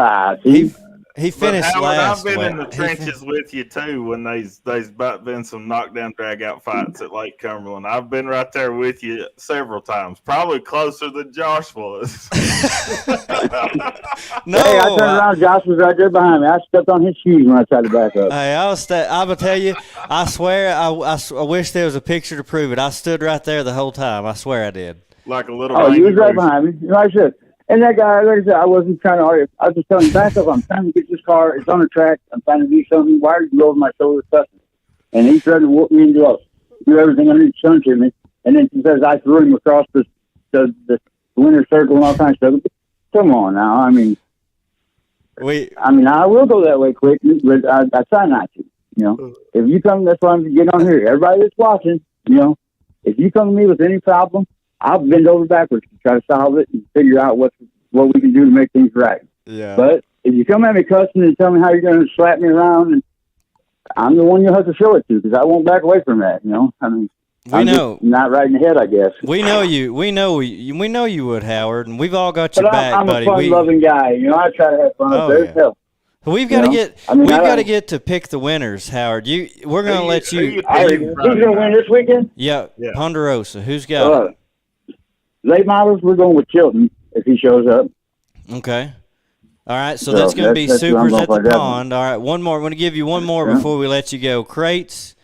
He finished Howard, last. I've been in the trenches with you too when there's about been some knockdown drag out fights at Lake Cumberland. I've been right there with you several times, probably closer than Josh was. No, hey, I turned around. Josh was right there behind me. I stepped on his shoes when I tried to back up. Hey, I will tell you. I swear. I wish there was a picture to prove it. I stood right there the whole time. I swear I did. Like a little. Oh, he was right behind me. Like I said. And that guy, like I said, I wasn't trying to argue. I was just telling him, back up. I'm trying to get this car. It's on the track. I'm trying to do something. Why are you over my shoulder cussing? And he tried to whoop me and do everything underneath the sun to me. And then he says I threw him across the the winner's circle and all kinds of stuff. Come on now. I mean, I will go that way quick, but I try not to. You know, if you come, that's why I'm getting on here. Everybody that's watching, you know, if you come to me with any problem, I'll bend over backwards to try to solve it and figure out what we can do to make things right. Yeah. But if you come at me cussing and tell me how you're going to slap me around, and I'm the one you'll have to show it to, because I won't back away from that. You know, I mean, we know not right in the head, I guess. We know you. We know you would, Howard, and we've all got your back, I'm buddy. I'm a fun-loving guy. You know, I try to have fun up there. Yeah. We've got to get to pick the winners, Howard. We're going to let you. Who's going to win this weekend? Yeah, Ponderosa. Who's got it? Late models, we're going with Chilton if he shows up. Okay. All right, so that's going to be Supers at the Pond. All right, one more. I'm going to give you one more before we let you go. Crates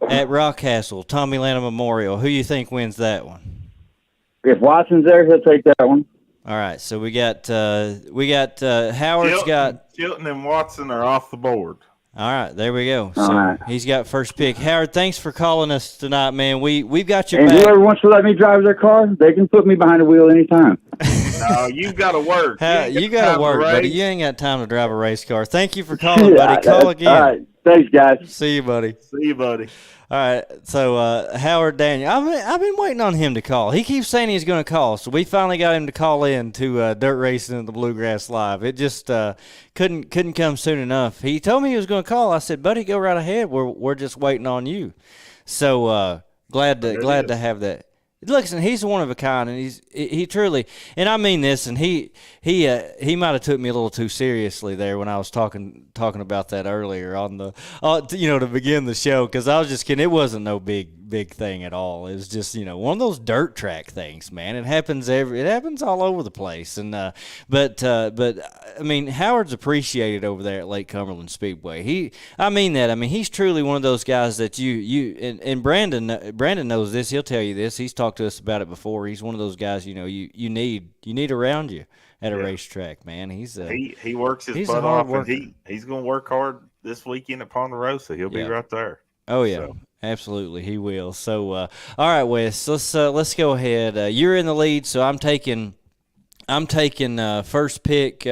at Rockcastle, Tommy Lanham Memorial. Who you think wins that one? If Watson's there, he'll take that one. All right, so we got Howard's got Chilton and Watson are off the board. All right, there we go. So he's got first pick. Howard, thanks for calling us tonight, man. We've got your back. And whoever wants to let me drive their car, they can put me behind the wheel anytime. No, you've got to work. You got to work, buddy. You ain't got time to drive a race car. Thank you for calling, buddy. Call again. All right, thanks, guys. See you, buddy. See you, buddy. All right, so Howard Daniel, I've been waiting on him to call. He keeps saying he's going to call, so we finally got him to call in to Dirt Racing at the Bluegrass Live. It just couldn't come soon enough. He told me he was going to call. I said, buddy, go right ahead. We're just waiting on you. So glad to have that. Listen, he's one of a kind, and he truly, and I mean this, and he might have took me a little too seriously there when I was talking about that earlier on the, to begin the show, because I was just kidding. It wasn't no big thing at all. It was just one of those dirt track things, man. It happens all over the place, and but I mean, Howard's appreciated over there at Lake Cumberland Speedway. He's truly one of those guys that you and Brandon knows this. He'll tell you this. He's talked to us about it before. He's one of those guys you need around you at a racetrack, man. He works his butt off, and he's going to work hard this weekend at Ponderosa. He'll be right there. Oh yeah, absolutely, he will. So, all right, Wes, let's go ahead. You're in the lead, so I'm taking first pick.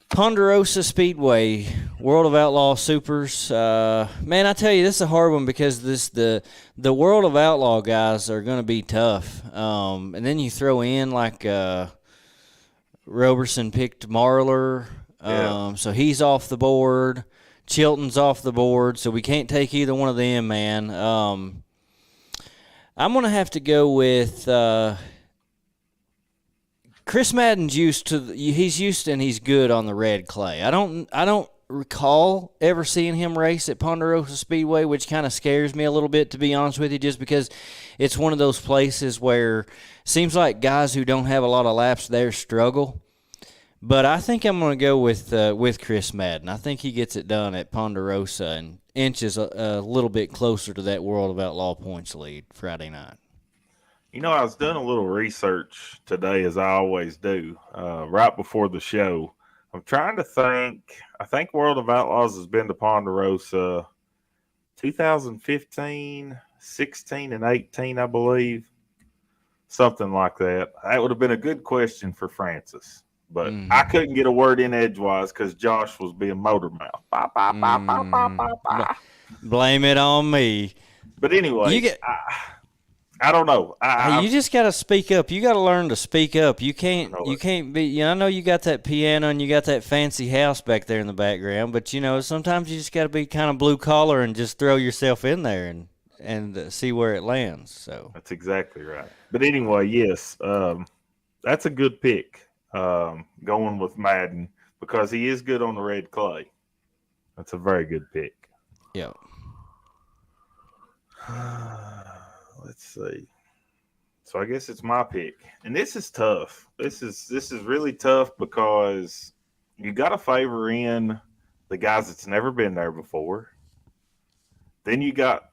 Ponderosa Speedway, World of Outlaw Supers. Man, I tell you, this is a hard one because the World of Outlaw guys are going to be tough. And then you throw in like Roberson picked Marler, so he's off the board. Chilton's off the board, so we can't take either one of them, man. I'm going to have to go with Chris Madden's used to and he's good on the red clay. I don't recall ever seeing him race at Ponderosa Speedway, which kind of scares me a little bit, to be honest with you, just because it's one of those places where it seems like guys who don't have a lot of laps there struggle. But I think I'm going to go with Chris Madden. I think he gets it done at Ponderosa and inches a little bit closer to that World of Outlaw points lead Friday night. I was doing a little research today, as I always do, right before the show. I'm trying to think. I think World of Outlaws has been to Ponderosa 2015, 16, and 18, I believe. Something like that. That would have been a good question for Francis. But I couldn't get a word in edgewise because Josh was being motor mouth. Blame it on me. But anyway, I don't know. You just got to speak up. You got to learn to speak up. You can't be. I know you got that piano and you got that fancy house back there in the background, but sometimes you just got to be kind of blue collar and just throw yourself in there and see where it lands. So that's exactly right. But anyway, yes, that's a good pick. Going with Madden because he is good on the red clay. That's a very good pick. Yeah. Let's see. So I guess it's my pick, and this is tough. This is really tough because you got to favor in the guys that's never been there before. Then you got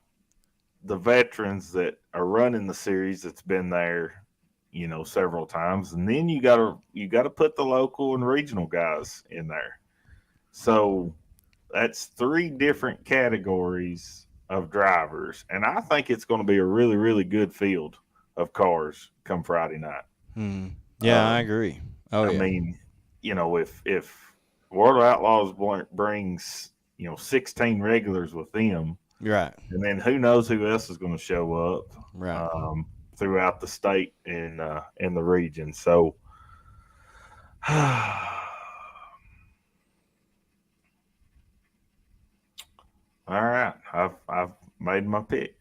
the veterans that are running the series that's been there, several times, and then you got to put the local and regional guys in there. So that's three different categories of drivers, and I think it's going to be a really, really good field of cars come Friday night. Yeah, I agree. Oh, I mean, if World of Outlaws brings 16 regulars with them, right, and then who knows who else is going to show up, right. throughout the state and in the region. So, all right, I've made my pick.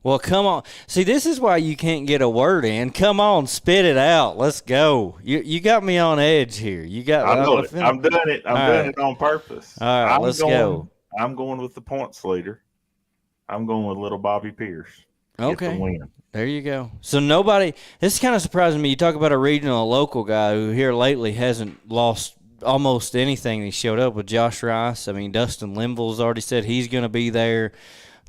Well, come on. See, this is why you can't get a word in. Come on, spit it out. Let's go. You got me on edge here. You got. I know it. I'm doing it. I'm doing it on purpose. All right, let's go. I'm going with the points leader. I'm going with little Bobby Pierce. Okay. Get the win. There you go. So nobody. This is kind of surprising me. You talk about a regional, a local guy who here lately hasn't lost almost anything. He showed up with Josh Rice. I mean, Dustin Linville's already said he's going to be there.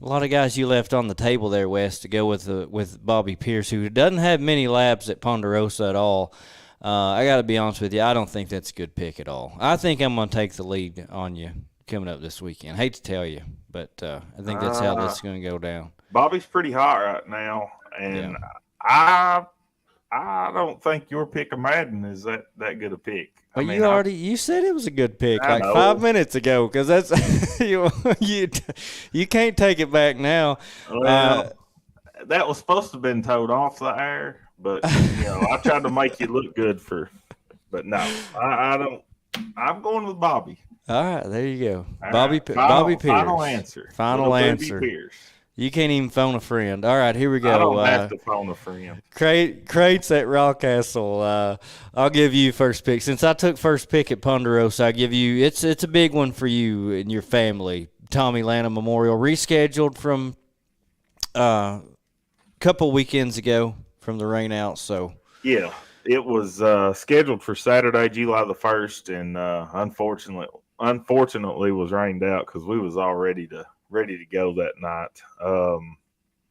A lot of guys you left on the table there, Wes, to go with Bobby Pierce, who doesn't have many laps at Ponderosa at all. I got to be honest with you, I don't think that's a good pick at all. I think I'm going to take the lead on you coming up this weekend. Hate to tell you, but I think that's how this is going to go down. Bobby's pretty hot right now, and I don't think your pick of Madden is that good a pick. Well, you said it was a good pick I know. 5 minutes ago, because that's you can't take it back now. Well, that was supposed to have been towed off the air, but I tried to make you look good but no, I don't. I'm going with Bobby. All right, there you go, All Bobby. Right. Bobby Pierce. Final answer. Final answer. Pierce. You can't even phone a friend. All right, here we go. I don't have to phone a friend. Crates at Rockcastle. I'll give you first pick. Since I took first pick at Ponderosa, I give you it's a big one for you and your family. Tommy Lanham Memorial rescheduled from a couple weekends ago from the rain out. So yeah, it was scheduled for Saturday, July the 1st, and unfortunately was rained out because we was all ready to go that night.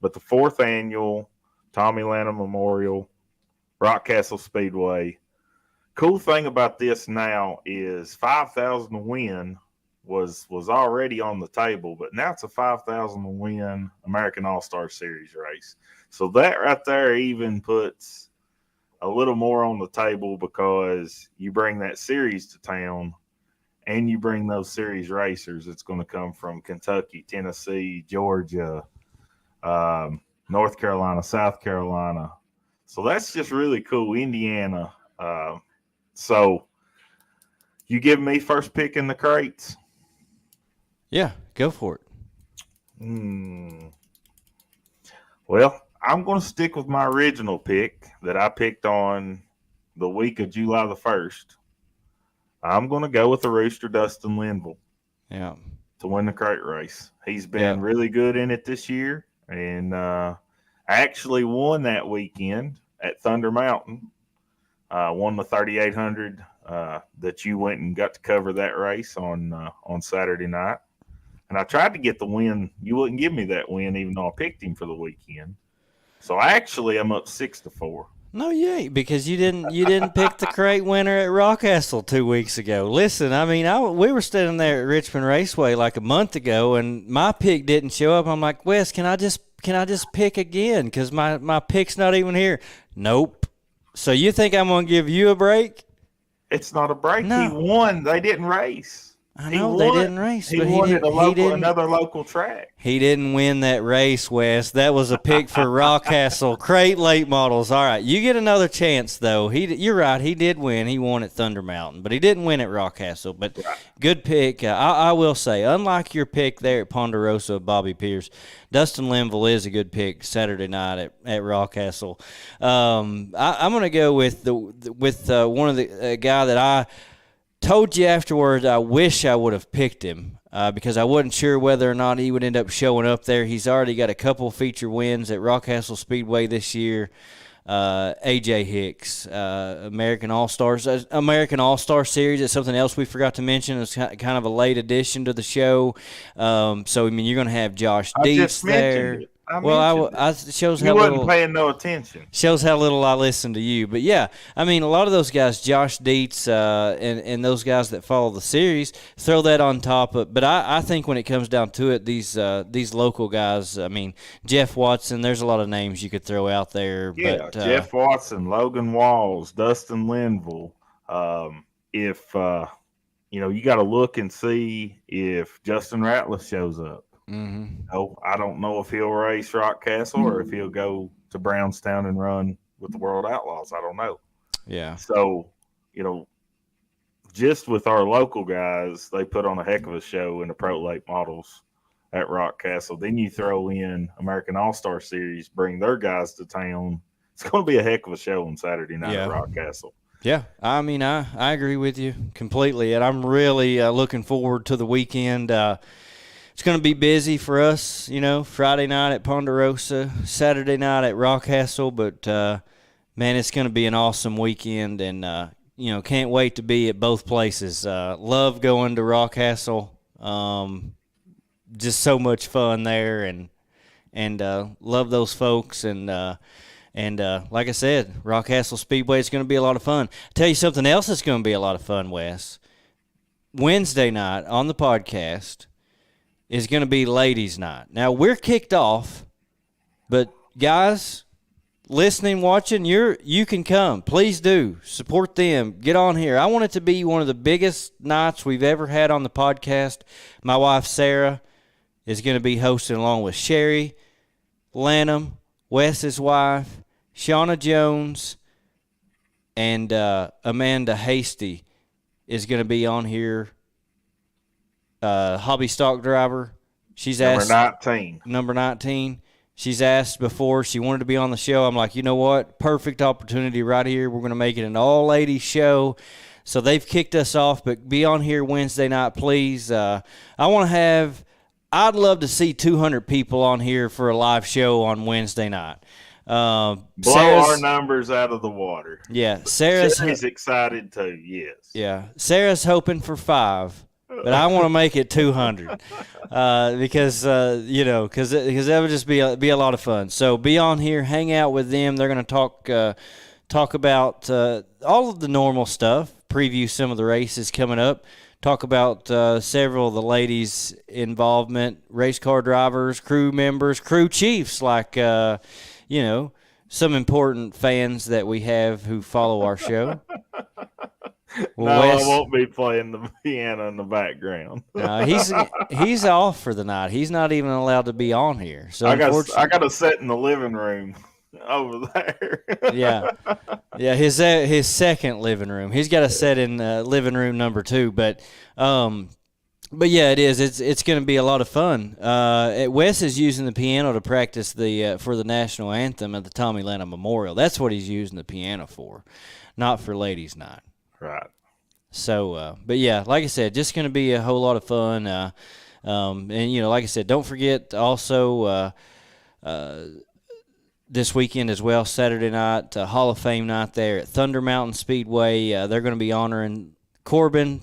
But the 4th annual Tommy Lanham Memorial, Rockcastle Speedway. Cool thing about this now is 5,000 to win was already on the table, but now it's a 5,000 to win American All-Star Series race. So that right there even puts a little more on the table, because you bring that series to town and you bring those series racers. It's going to come from Kentucky, Tennessee, Georgia, North Carolina, South Carolina. So that's just really cool. Indiana. So you give me first pick in the crates? Yeah, go for it. Well, I'm going to stick with my original pick that I picked on the week of July the 1st. I'm going to go with the Rooster, Dustin Linville. Yeah. To win the crate race. He's been really good in it this year, and actually won that weekend at Thunder Mountain. Won the 3,800 that you went and got to cover that race on Saturday night. And I tried to get the win. You wouldn't give me that win, even though I picked him for the weekend. So actually, I'm up 6-4. No, you ain't, because you didn't pick the crate winner at Rockcastle 2 weeks ago. Listen, I mean, we were standing there at Richmond Raceway like a month ago, and my pick didn't show up. I'm like, Wes, can I just pick again? Because my pick's not even here. Nope. So you think I'm going to give you a break? It's not a break. No. He won. They didn't race. I know they didn't race, He but won at didn't. Another local track. He didn't win that race, Wes. That was a pick for Rockcastle crate late models. All right, you get another chance though. You're right. He did win. He won at Thunder Mountain, but he didn't win at Rockcastle. But good pick. I will say, unlike your pick there at Ponderosa, Bobby Pierce, Dustin Linville is a good pick Saturday night at Rockcastle. I'm going to go with one of the guy that I told you afterwards I wish I would have picked him because I wasn't sure whether or not he would end up showing up there. He's already got a couple feature wins at Rockcastle Speedway this year. AJ Hicks, American All-Star Series is something else we forgot to mention. It's kind of a late addition to the show. So, I mean, you're going to have Josh Dietz there. I Well, mentioned it shows you how wasn't little paying no attention. shows how little I listen to you. But yeah, I mean, a lot of those guys, Josh Dietz, and those guys that follow the series, throw that on top of. But I think when it comes down to it, these local guys, I mean, Jeff Watson. There's a lot of names you could throw out there. Yeah, But Jeff Watson, Logan Walls, Dustin Linville. If you got to look and see if Justin Ratliff shows up. No, I don't know if he'll race Rock Castle or if he'll go to Brownstown and run with the World Outlaws. I don't know. Yeah. So, just with our local guys, they put on a heck of a show in the Pro Late Models at Rock Castle. Then you throw in American All-Star Series, bring their guys to town. It's going to be a heck of a show on Saturday night at Rock Castle. Yeah, I mean, I agree with you completely, and I'm really looking forward to the weekend. It's going to be busy for us, Friday night at Ponderosa, Saturday night at Rock Castle, but, man, it's going to be an awesome weekend, and, can't wait to be at both places. Love going to Rock Castle, just so much fun there, and love those folks, and like I said, Rock Castle Speedway is going to be a lot of fun. I'll tell you something else that's going to be a lot of fun, Wes. Wednesday night on the podcast is going to be ladies' night. Now, we're kicked off, but guys, listening, watching, you can come. Please do. Support them. Get on here. I want it to be one of the biggest nights we've ever had on the podcast. My wife, Sarah, is going to be hosting along with Sherry, Lanham, Wes's wife, Shauna Jones, and Amanda Hasty is going to be on here. Hobby stock driver. She's asked number 19. She's asked before she wanted to be on the show. I'm like, you know what? Perfect opportunity right here. We're going to make it an all-ladies show. So they've kicked us off, but be on here Wednesday night, please. I'd love to see 200 people on here for a live show on Wednesday night. Blow our numbers out of the water. Yeah, Sarah's excited too. Yes. Yeah, Sarah's hoping for 5. But I want to make it 200 because that would just be a lot of fun. So be on here, hang out with them. They're going to talk about all of the normal stuff, preview some of the races coming up, talk about several of the ladies' involvement, race car drivers, crew members, crew chiefs, like some important fans that we have who follow our show. Well, no, I won't be playing the piano in the background. He's off for the night. He's not even allowed to be on here. So I got a set in the living room over there. yeah, his second living room. He's got a set in living room number 2. But yeah, it is. It's going to be a lot of fun. Wes is using the piano to practice for the national anthem at the Tommy Lanham Memorial. That's what he's using the piano for, not for ladies' night. Right. So, but yeah, like I said, just going to be a whole lot of fun. And like I said, don't forget also this weekend as well, Saturday night, Hall of Fame night there at Thunder Mountain Speedway. They're going to be honoring Corbin,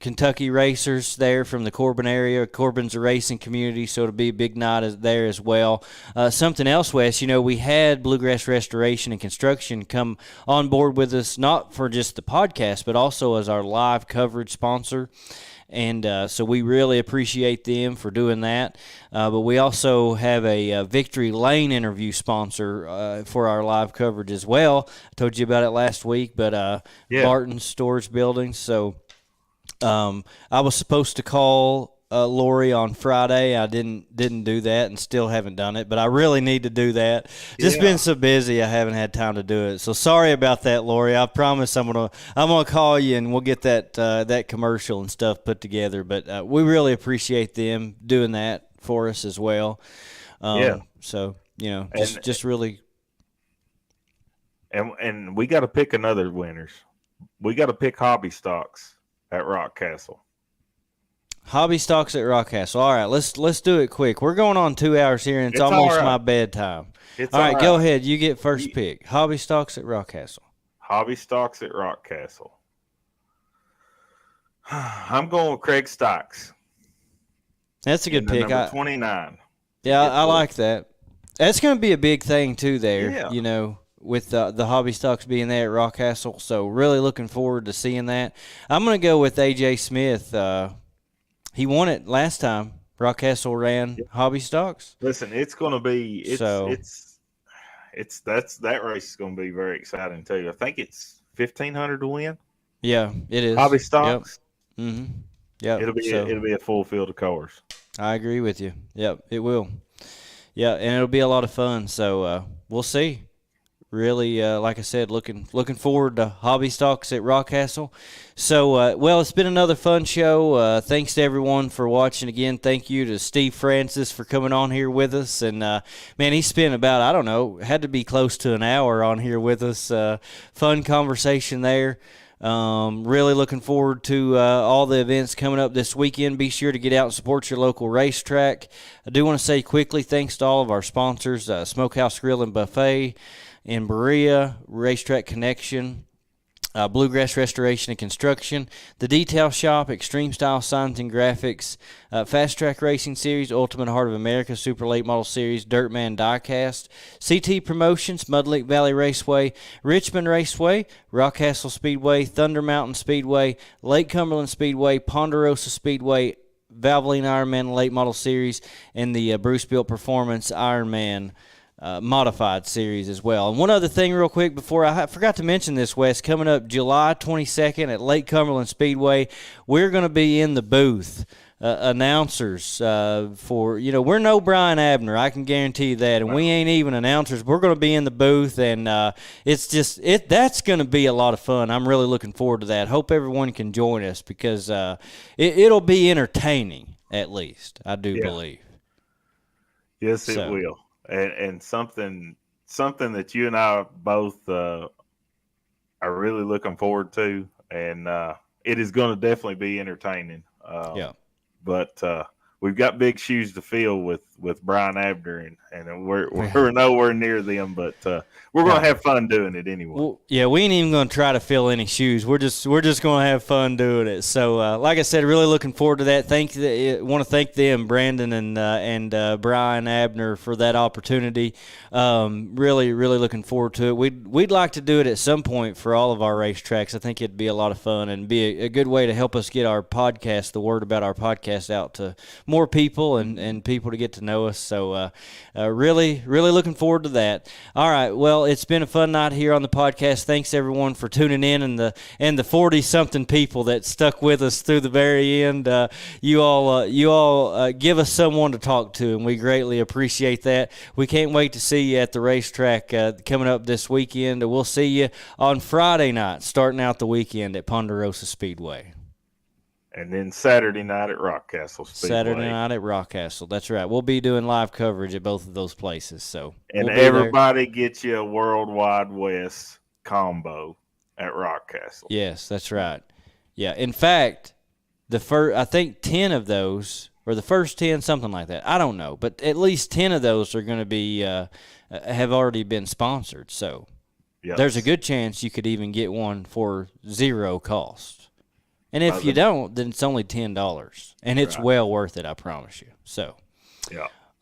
Kentucky racers there from the Corbin area. Corbin's a racing community, so it'll be a big night there as well. Something else, Wes, we had Bluegrass Restoration and Construction come on board with us, not for just the podcast, but also as our live coverage sponsor. And so we really appreciate them for doing that. But we also have a Victory Lane interview sponsor for our live coverage as well. I told you about it last week, but Barton's Storage Building. So I was supposed to call Lori on Friday. I didn't do that and still haven't done it, but I really need to do that. Just been so busy I haven't had time to do it. So sorry about that, Lori. I promise I'm gonna call you and we'll get that commercial and stuff put together. But we really appreciate them doing that for us as well. So just really. And we got to pick another winners. We got to pick Hobby Stocks at Rock Castle. Hobby Stocks at Rock Castle. All right, let's do it quick. We're going on 2 hours here, and it's almost my bedtime. All right, go ahead. You get first pick. Hobby Stocks at Rock Castle. Hobby Stocks at Rock Castle. I'm going with Craig Stocks. That's a good pick. Number 29. Yeah, I like that. That's going to be a big thing too there, Yeah. with the hobby stocks being there at Rockcastle. So really looking forward to seeing that. I'm going to go with AJ Smith. He won it last time. Rockcastle ran hobby stocks. Listen, it's going to be So that race is going to be very exciting too. I think it's 1,500 to win. yeah, it is. Hobby stocks. Yep. Mm-hmm. Yep. It'll be a full field of cars. I agree with you. Yep, it will. Yeah, and it'll be a lot of fun. So we'll see. Really, like I said, looking forward to hobby stocks at Rockcastle. So, well, it's been another fun show. Thanks to everyone for watching again. Thank you to Steve Francis for coming on here with us. And, man, he spent about, I don't know, had to be close to an hour on here with us. Fun conversation there. Really looking forward to all the events coming up this weekend. Be sure to get out and support your local racetrack. I do want to say quickly thanks to all of our sponsors, Smokehouse Grill and Buffet in Berea, Racetrack Connection, Bluegrass Restoration and Construction, The Detail Shop, Extreme Style Signs and Graphics, Fast Track Racing Series, Ultimate Heart of America, Super Late Model Series, Dirtman Diecast, CT Promotions, Mud Lake Valley Raceway, Richmond Raceway, Rockcastle Speedway, Thunder Mountain Speedway, Lake Cumberland Speedway, Ponderosa Speedway, Valvoline Ironman Late Model Series, and the Bruce Built Performance Ironman Modified Series as well. And one other thing real quick before I forgot to mention this, Wes, coming up July 22nd at Lake Cumberland Speedway, we're going to be in the booth, announcers for, we're no Brian Abner, I can guarantee you that, and we ain't even announcers. We're going to be in the booth, and that's going to be a lot of fun. I'm really looking forward to that. Hope everyone can join us because it'll be entertaining, at least, I do believe. Yes, it will. And something that you and I both are really looking forward to, and it is going to definitely be entertaining. But we've got big shoes to fill with Brian Abner, and we're nowhere near them, but we're going to have fun doing it anyway. Well, yeah, we ain't even going to try to fill any shoes. We're just going to have fun doing it. So, like I said, really looking forward to that. Want to thank them, Brandon and Brian Abner, for that opportunity. Really, really looking forward to it. We'd like to do it at some point for all of our racetracks. I think it'd be a lot of fun and be a good way to help us get our podcast, the word about our podcast, out to more people and people to get to know us. So really, really looking forward to that. All right, well, it's been a fun night here on the podcast. Thanks everyone for tuning in, and the 40-something people that stuck with us through the very end. You all give us someone to talk to, and we greatly appreciate that. We can't wait to see you at the racetrack coming up this weekend. We'll see you on Friday night, starting out the weekend at Ponderosa Speedway. And then Saturday night at Rockcastle Speedway. Saturday night at Rockcastle. That's right. We'll be doing live coverage at both of those places. So everybody gets you a World Wide West combo at Rockcastle. Yes, that's right. Yeah. In fact, I think 10 of those, or the first 10, something like that. I don't know, but at least 10 of those are going to be have already been sponsored. So there's a good chance you could even get one for zero cost. And if you don't, then it's only $10, and it's well worth it, I promise you. So,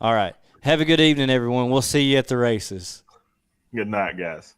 all right. Have a good evening, everyone. We'll see you at the races. Good night, guys.